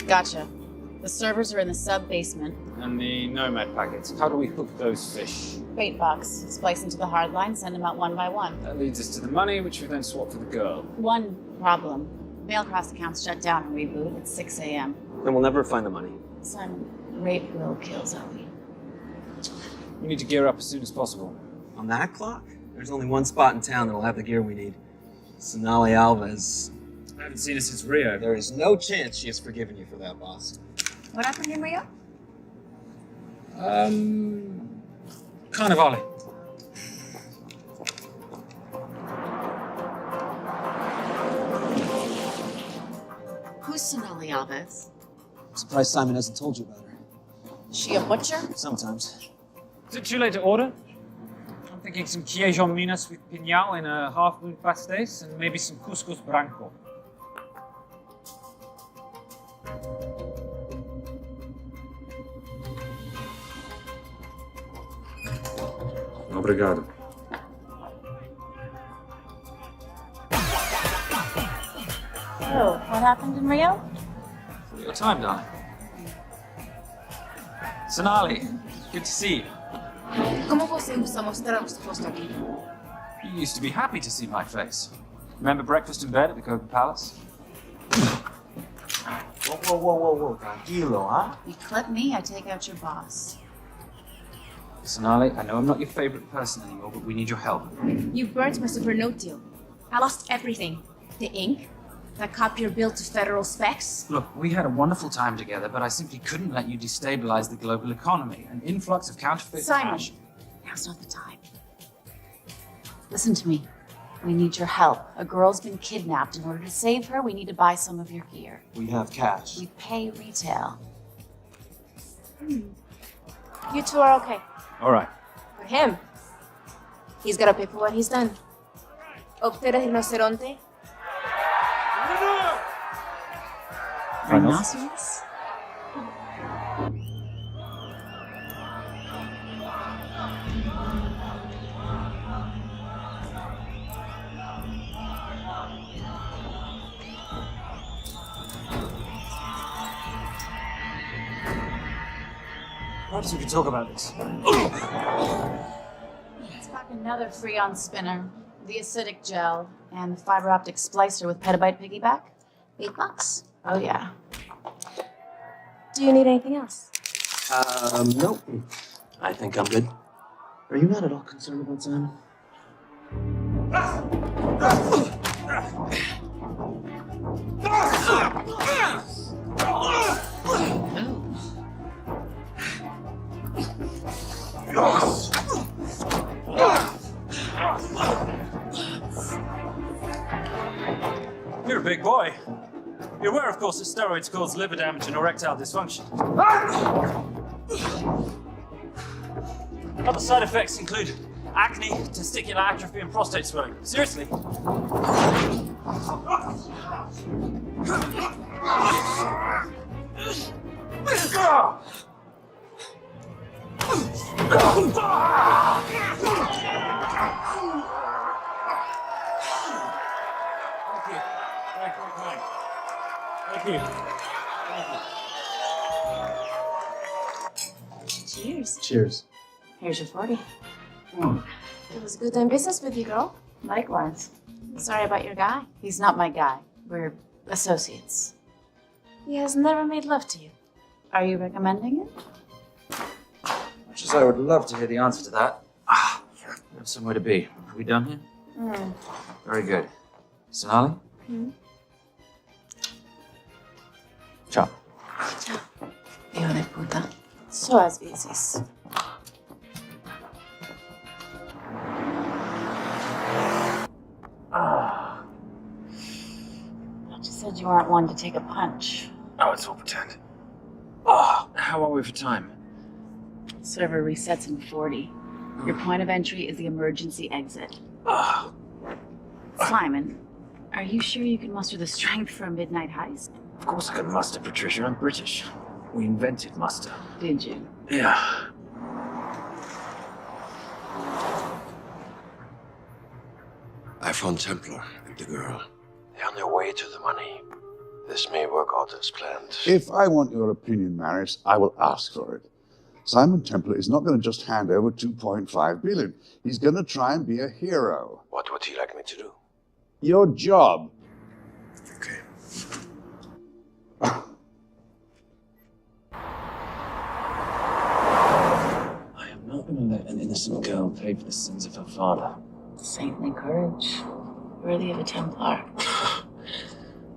Gotcha. The servers are in the sub-basement. And the Nomad packets. How do we hook those fish? Bait box. Splice into the hard line, send them out one by one. That leads us to the money, which we then swap for the girl. One problem. Mailcross accounts shut down and reboot at 6 a.m. Then we'll never find the money. Simon, rape will kill Zoe. We need to gear up as soon as possible. On that clock? There's only one spot in town that'll have the gear we need. Sonali Alves. I haven't seen her since Rio. There is no chance she has forgiven you for that, boss. What happened in Rio? Carnivale. Who's Sonali Alves? I'm surprised Simon hasn't told you about her. Is she a butcher? Sometimes. Is it too late to order? I'm thinking thinking some queijo minas with piñao in a half-moon pastéis and maybe some couscous branco. Obrigado. Oh, what happened in Rio? Your time, darling. Sonali, good to see you. ¿Cómo você usa mostrar o rosto aqui? You used to be happy to see my face. Remember breakfast in bed at the Coca Palace? Whoa. Tranquilo, huh? You clip me, I take out your boss. Sonali, I know I'm not your favorite person anymore, but we need your help. You burnt my super note deal. I lost everything. The ink, that copier built to federal specs. Look, we had a wonderful time together, but I simply couldn't let you destabilize the global economy. An influx of counterfeit Simon, cash. now's not the time. Listen to me. We need your help. A girl's been kidnapped. In order to save her, we need to buy some of your gear. We have cash. We pay retail. You two are okay. All right. For him, he's gotta pay for what he's done. Obter el rinoceronte. Rhinoceros? Perhaps we could talk about this. Let's pack another Freon spinner, the acidic gel, and the fiber optic splicer with petabyte piggyback. $8. Oh, yeah. Do you need anything else? Nope. I think I'm good. Are you not at all concerned about Simon? You're a big boy. You're aware, of course, that steroids cause liver damage and erectile dysfunction. Other side effects include acne, testicular atrophy, and prostate swelling. Seriously. Thank you. Cheers. Cheers. Here's your 40. It was good doing business with you, girl. Likewise. Sorry about your guy. He's not my guy. We're associates. He has never made love to you. Are you recommending it? Much as I would love to hear the answer to that. We have somewhere to be. Are we done here? Very good. Sonali? Ciao. Hijo de puta. Suas veces. You said you weren't one to take a punch. Oh, it's all pretend. How are we for time? Server resets in 40. Your point of entry is the emergency exit. Simon, are you sure you can muster the strength for a midnight heist? Of course I can muster, Patricia. I'm British. We invented muster. Did you? Yeah. I found Templar and the girl. They're on their way to the money. This may work out as planned. If I want your opinion, Maris, I will ask for it. Simon Templar is not going to just hand over 2.5 billion. He's going to try and be a hero. What would he like me to do? Your job. Okay. I am not going to let an innocent girl pay for the sins of her father. Saintly courage. Worthy of a Templar.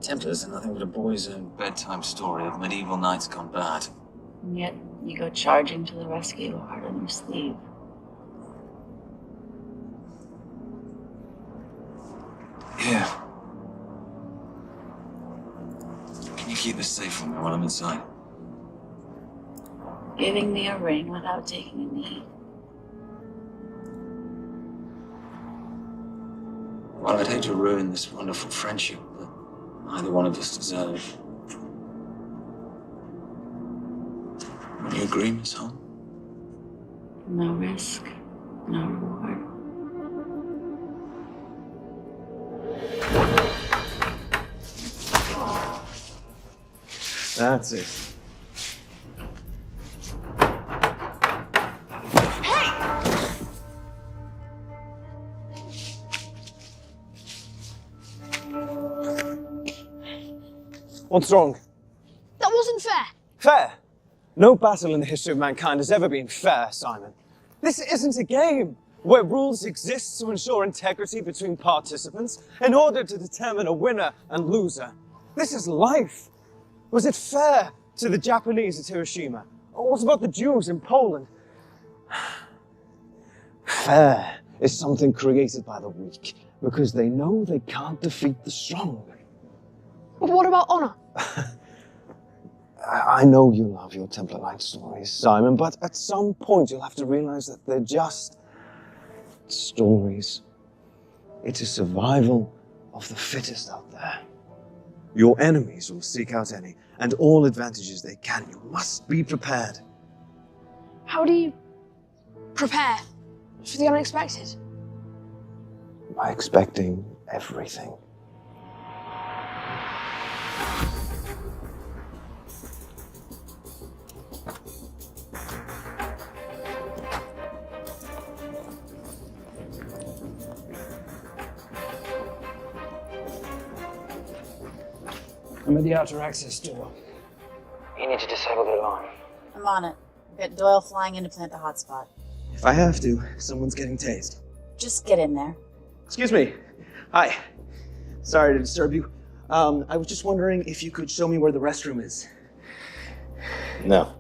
Templars are nothing but a boy's own bedtime story of medieval knights gone bad. And yet, you go charging to the rescue, heart on your sleeve. Yeah. Can you keep this safe for me while I'm inside? Giving me a ring without taking a knee. Well, I'd hate to ruin this wonderful friendship that neither one of us deserve. Would you agree, Miss Holm? No risk, no reward. That's it. What's wrong? That wasn't fair. Fair? No battle in the history of mankind has ever been fair, Simon. This isn't a game where rules exist to ensure integrity between participants in order to determine a winner and loser. This is life. Was it fair to the Japanese at Hiroshima? Or what about the Jews in Poland? Fair is something created by the weak because they know they can't defeat the strong. But what about honor? I know you love your Templar-like stories, Simon, but at some point you'll have to realize that they're just stories. It is survival of the fittest out there. Your enemies will seek out any and all advantages they can. You must be prepared. How do you prepare for the unexpected? By expecting everything. I'm at the outer access door. You need to disable the alarm. I'm on it. Get Doyle flying in to plant the hotspot. If I have to, someone's getting tased. Just get in there. Excuse me. Hi. Sorry to disturb you. I was just wondering if you could show me where the restroom is. No.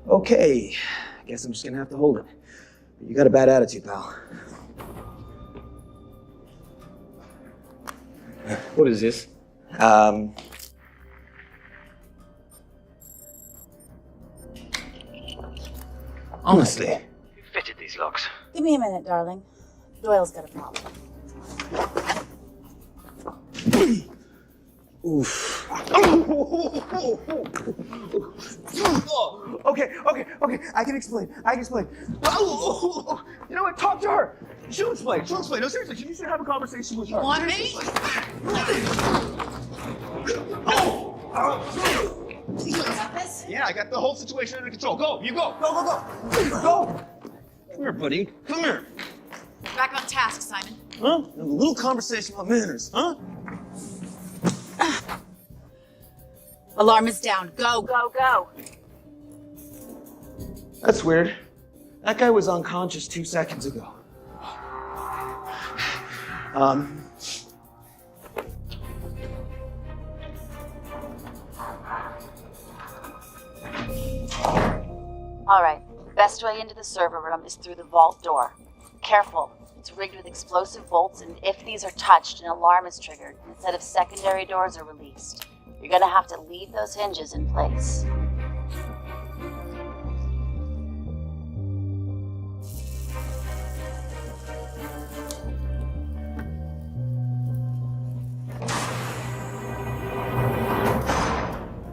Okay. Guess I'm just gonna have to hold it. You got a bad attitude, pal. What is this? Honestly. Who fitted these locks? Give me a minute, darling. Doyle's got a problem. Oof. Okay. I can explain. You know what? Talk to her. She'll explain. No, seriously, you should have a conversation with her. You want me? You got this? Yeah, I got the whole situation under control. Go, you go. Go. Come here, buddy. Come here. Back on task, Simon. Huh? A little conversation about manners, huh? Alarm is down. Go. That's weird. That guy was unconscious 2 seconds ago. All right. Best way into the server room is through the vault door. Careful. It's rigged with explosive bolts, and if these are touched, an alarm is triggered, and a set of secondary doors are released. You're gonna have to leave those hinges in place.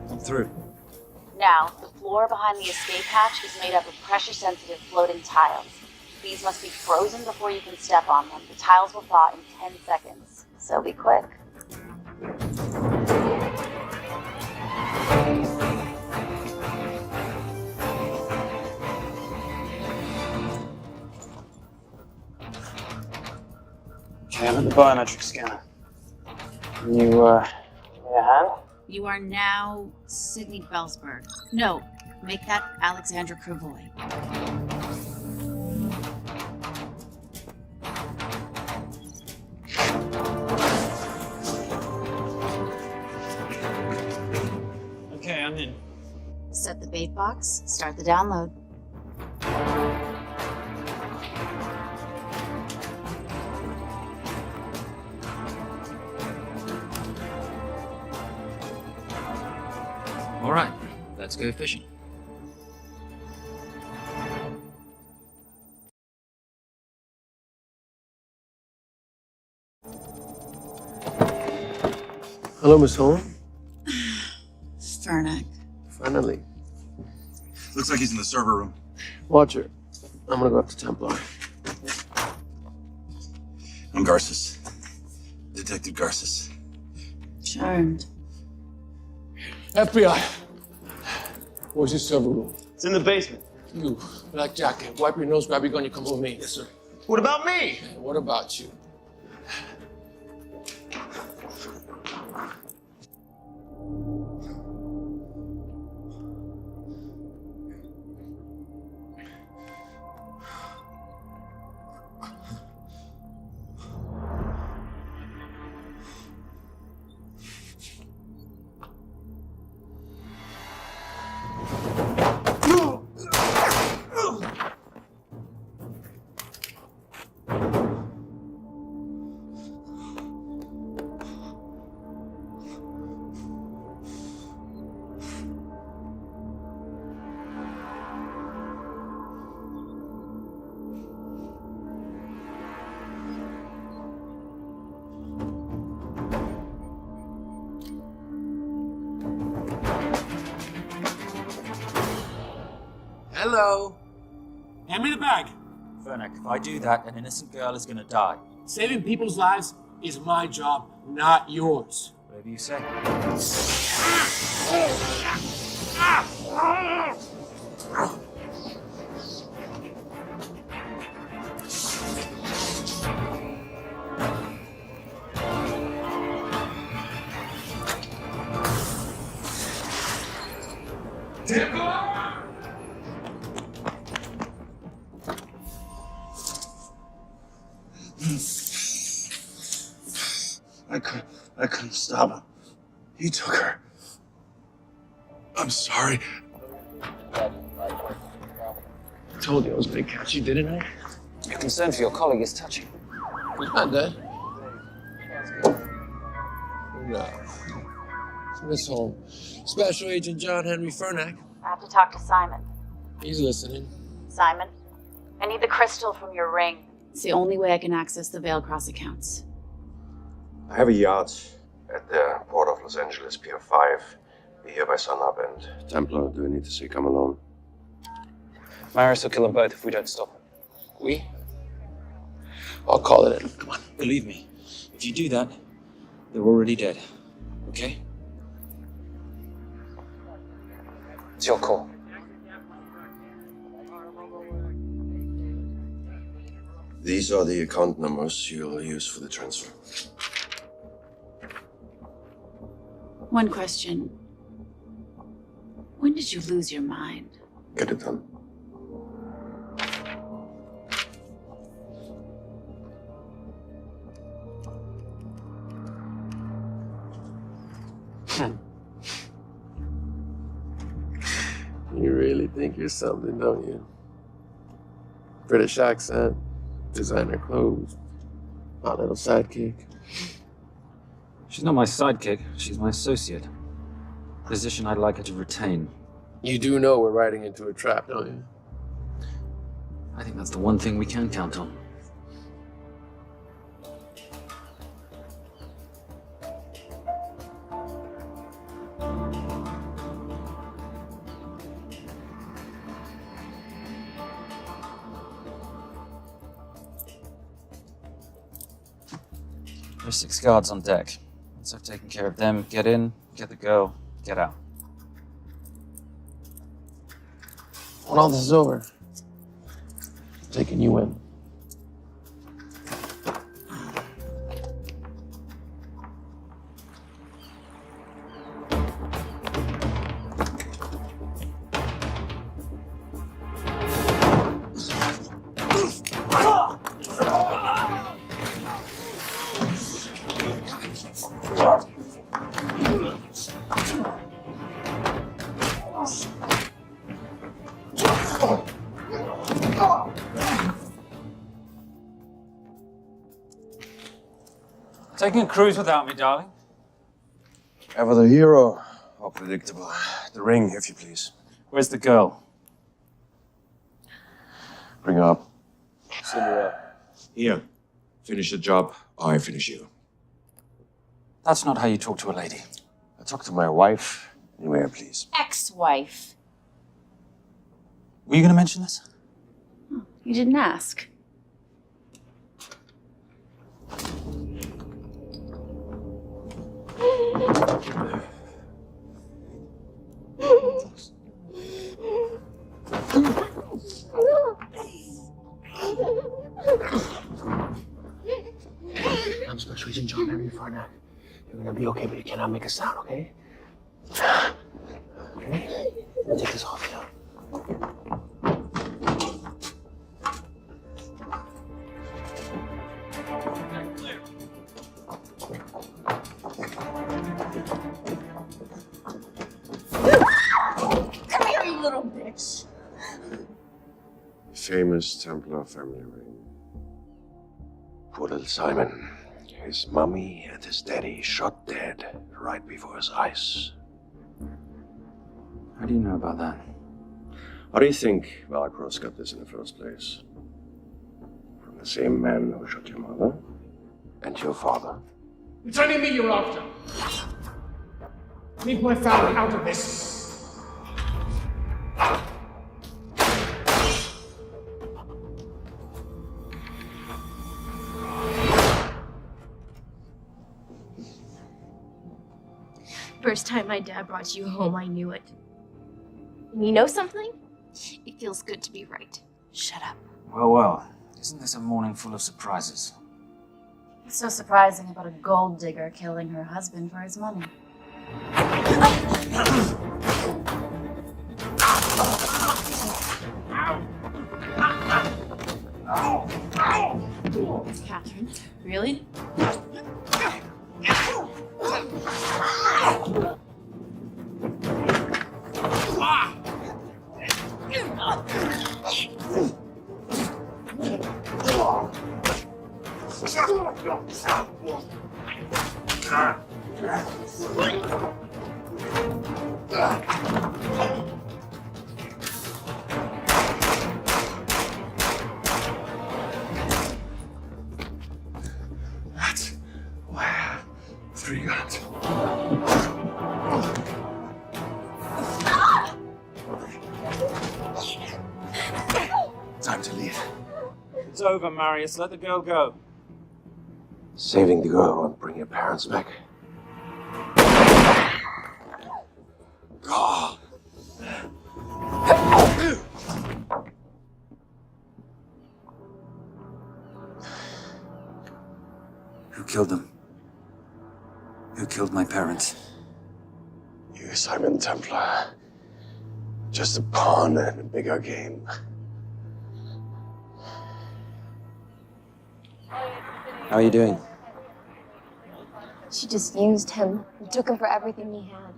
I'm through. Now, the floor behind the escape hatch is made up of pressure-sensitive floating tiles. These must be frozen before you can step on them. The tiles will thaw in 10 seconds, so be quick. Okay, I'm at the biometric scanner. Can you, give me a hand? You are now Sydney Bellsberg. No, make that Alexandra Cravoy. Okay, I'm in. Set the bait box, start the download. All right, let's go fishing. Hello, Miss Holm. Fernack. Finally. Looks like he's in the server room. Watcher, I'm gonna go up to Templar. I'm Garces. Detective Garces. Charmed. FBI. Where's your server room? It's in the basement. You, black jacket, wipe your nose, grab your gun, you come with me. Yes, sir. What about me? And what about you? Hello. Hand me the bag. Fernack, if I do that, an innocent girl is gonna die. Saving people's lives is my job, not yours. Whatever you say. I couldn't stop him. He took her. I'm sorry. I told you I was gonna catch you, didn't I? Your concern for your colleague is touching. He's not dead. No. It's Miss Holm. Special Agent John Henry Fernack. I have to talk to Simon. He's listening. Simon, I need the crystal from your ring. It's the only way I can access the Veilcross accounts. I have a yacht at the port of Los Angeles, Pier 5. Be here by sunup, and Templar, do I need to say come alone? Maris will kill them both if we don't stop him. We? I'll call it in. Come on. Believe me, if you do that, they're already dead. Okay? It's your call. These are the account numbers you'll use for the transfer. One question. When did you lose your mind? Get it done. You really think you're something, don't you? British accent, designer clothes, hot little sidekick. She's not my sidekick, she's my associate. Position I'd like her to retain. You do know we're riding into a trap, don't you? I think that's the one thing we can count on. There's 6 guards on deck. Once I've taken care of them, get in, get the girl, get out. When all this is over, I'm taking you in. Taking a cruise without me, darling? Ever the hero, or predictable? The ring, if you please. Where's the girl? Bring her up. Here. Finish the job, I finish you. That's not how you talk to a lady. I talk to my wife anywhere, please. Ex-wife. Were you going to mention this? You didn't ask. I'm Special Agent John Henry Farnack. You're gonna be okay, but you cannot make a sound, okay? Okay? Let me take this off you. Come here, you little bitch. Famous Templar family ring. Poor little Simon. His mummy and his daddy shot dead right before his eyes. How do you know about that? How do you think Valakros got this in the first place? From the same man who shot your mother and your father. It's only me you're after. Leave my family out of this. First time my dad brought you home, I knew it. And you know something? It feels good to be right. Shut up. Well, well. Isn't this a morning full of surprises? What's so surprising about a gold digger killing her husband for his money? Catherine, really? That's why I have 3 guns. Time to leave. It's over, Marius. Let the girl go. Saving the girl won't bring your parents back. Oh. Who killed them? Who killed my parents? You, Simon Templar. Just a pawn in a bigger game. How are you doing? She just used him and took him for everything he had.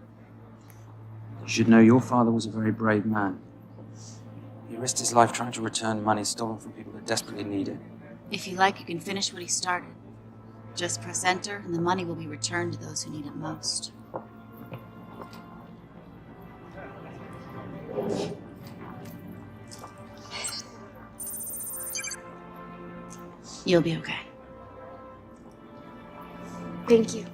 You should know your father was a very brave man. He risked his life trying to return money stolen from people that desperately need it. If you like, you can finish what he started. Just press enter, and the money will be returned to those who need it most. You'll be okay. Thank you.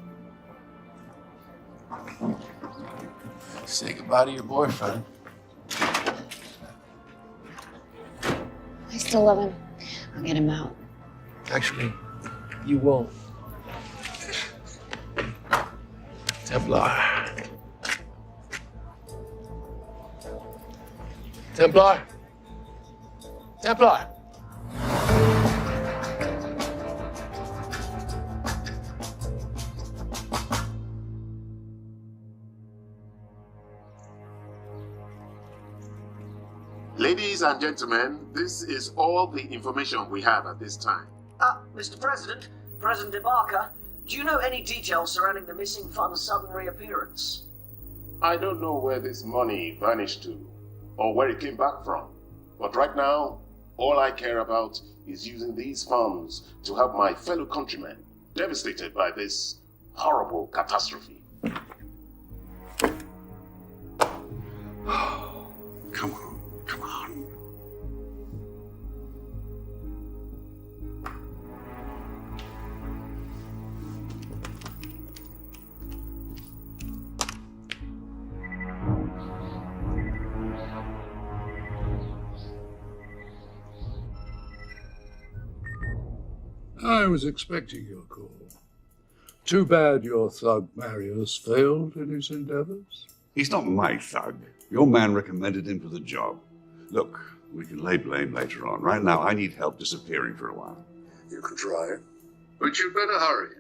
Say goodbye to your boyfriend. I still love him. I'll get him out. Actually, you won't. Templar. Templar. Templar. Ladies and gentlemen, this is all the information we have at this time. Mr. President, President Ibaka, do you know any details surrounding the missing fund's sudden reappearance? I don't know where this money vanished to, or where it came back from. But right now, all I care about is using these funds to help my fellow countrymen devastated by this horrible catastrophe. Come on, come on. I was expecting your call. Too bad your thug Marius failed in his endeavors. He's not my thug. Your man recommended him for the job. Look, we can lay blame later on. Right now, I need help disappearing for a while. You can try, but you'd better hurry.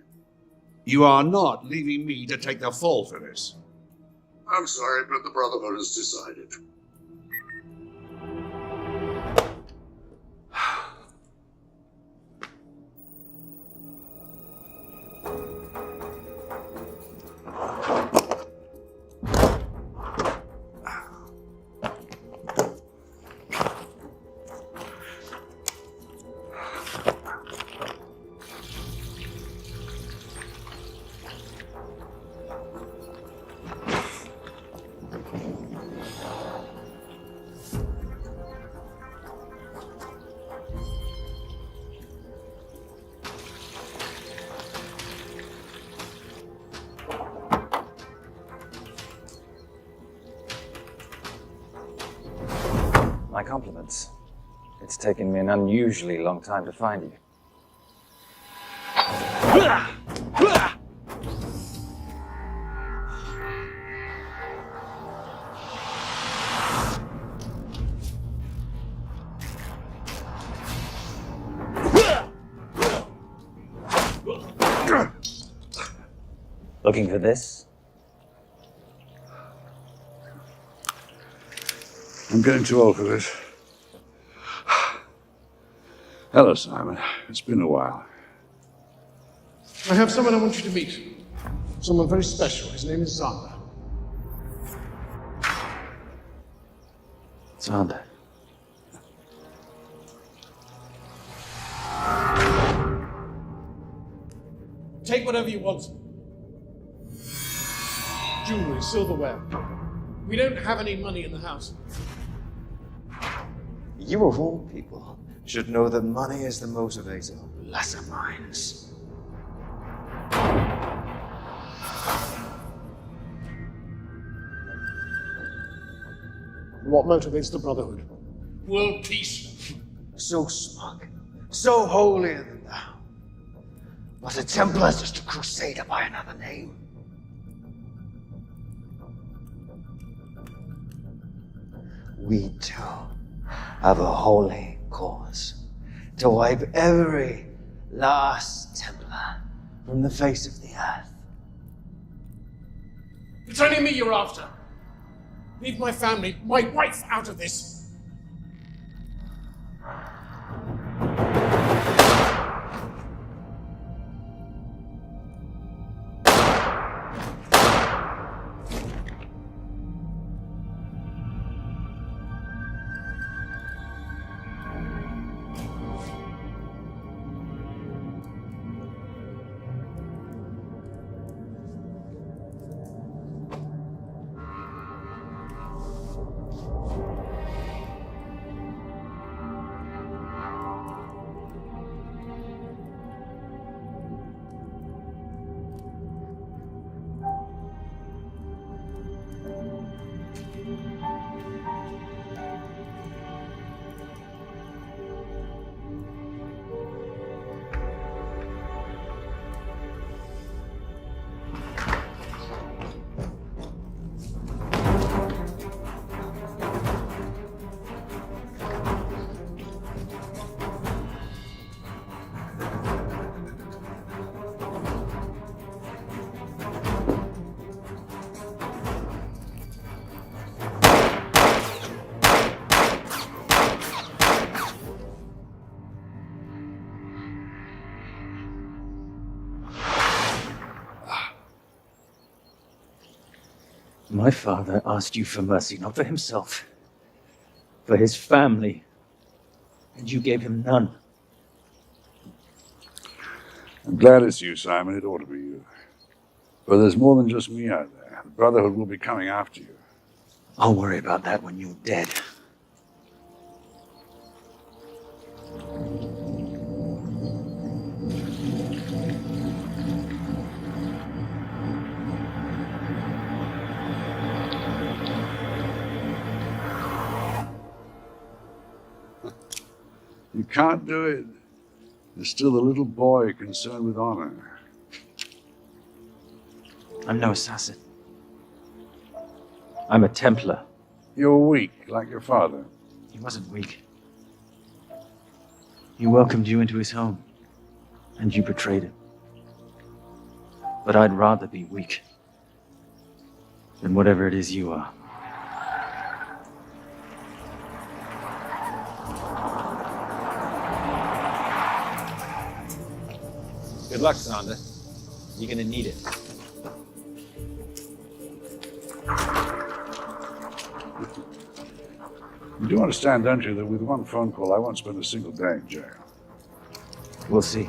You are not leaving me to take the fall for this. I'm sorry, but the Brotherhood has decided. My compliments. It's taken me an unusually long time to find you. Looking for this? I'm getting too old for this. Hello, Simon. It's been a while. I have someone I want you to meet. Someone very special. His name is Xander. Xander. Take whatever you want. Jewelry, silverware. We don't have any money in the house. You of all people should know that money is the motivator of lesser minds. What motivates the Brotherhood? World peace. So smug, so holier than thou. But a Templar is just a crusader by another name. We too have a holy cause to wipe every last Templar from the face of the earth. It's only me you're after. Leave my family, my wife, out of this. My father asked you for mercy, not for himself, for his family, and you gave him none. I'm glad it's you, Simon. It ought to be you. But there's more than just me out there. The Brotherhood will be coming after you. I'll worry about that when you're dead. You can't do it. There's still a little boy concerned with honor. I'm no assassin. I'm a Templar. You're weak, like your father. He wasn't weak. He welcomed you into his home, and you betrayed him. But I'd rather be weak than whatever it is you are. Good luck, Sander. You're gonna need it. You do understand, don't you, that with one phone call, I won't spend a single day in jail. We'll see.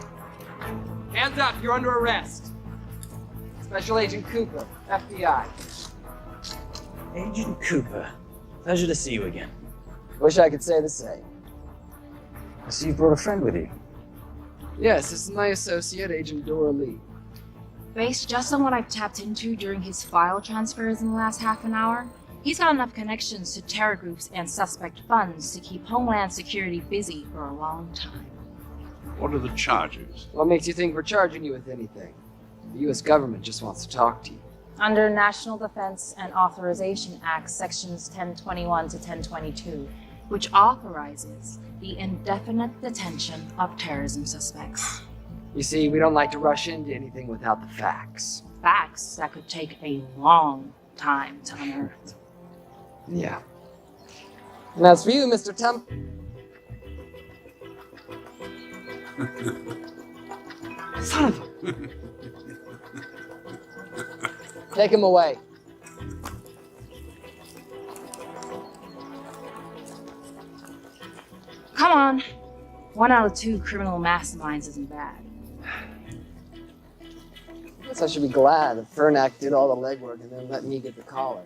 Hands up, you're under arrest. Special Agent Cooper, FBI. Agent Cooper, pleasure to see you again. Wish I could say the same. I see you brought a friend with you. Yes, this is my associate, Agent Dora Lee. Based just on what I've tapped into during his file transfers in the last half an hour, he's got enough connections to terror groups and suspect funds to keep Homeland Security busy for a long time. What are the charges? What makes you think we're charging you with anything? The U.S. government just wants to talk to you. Under National Defense and Authorization Act, Sections 1021 to 1022, which authorizes the indefinite detention of terrorism suspects. You see, we don't like to rush into anything without the facts. Facts that could take a long time to unearth. Yeah. And as for you, Mr. Temp... Son of a... Take him away. Come on. 1 out of 2 criminal masterminds isn't bad. Guess I should be glad that Fernak did all the legwork and then let me get the collar.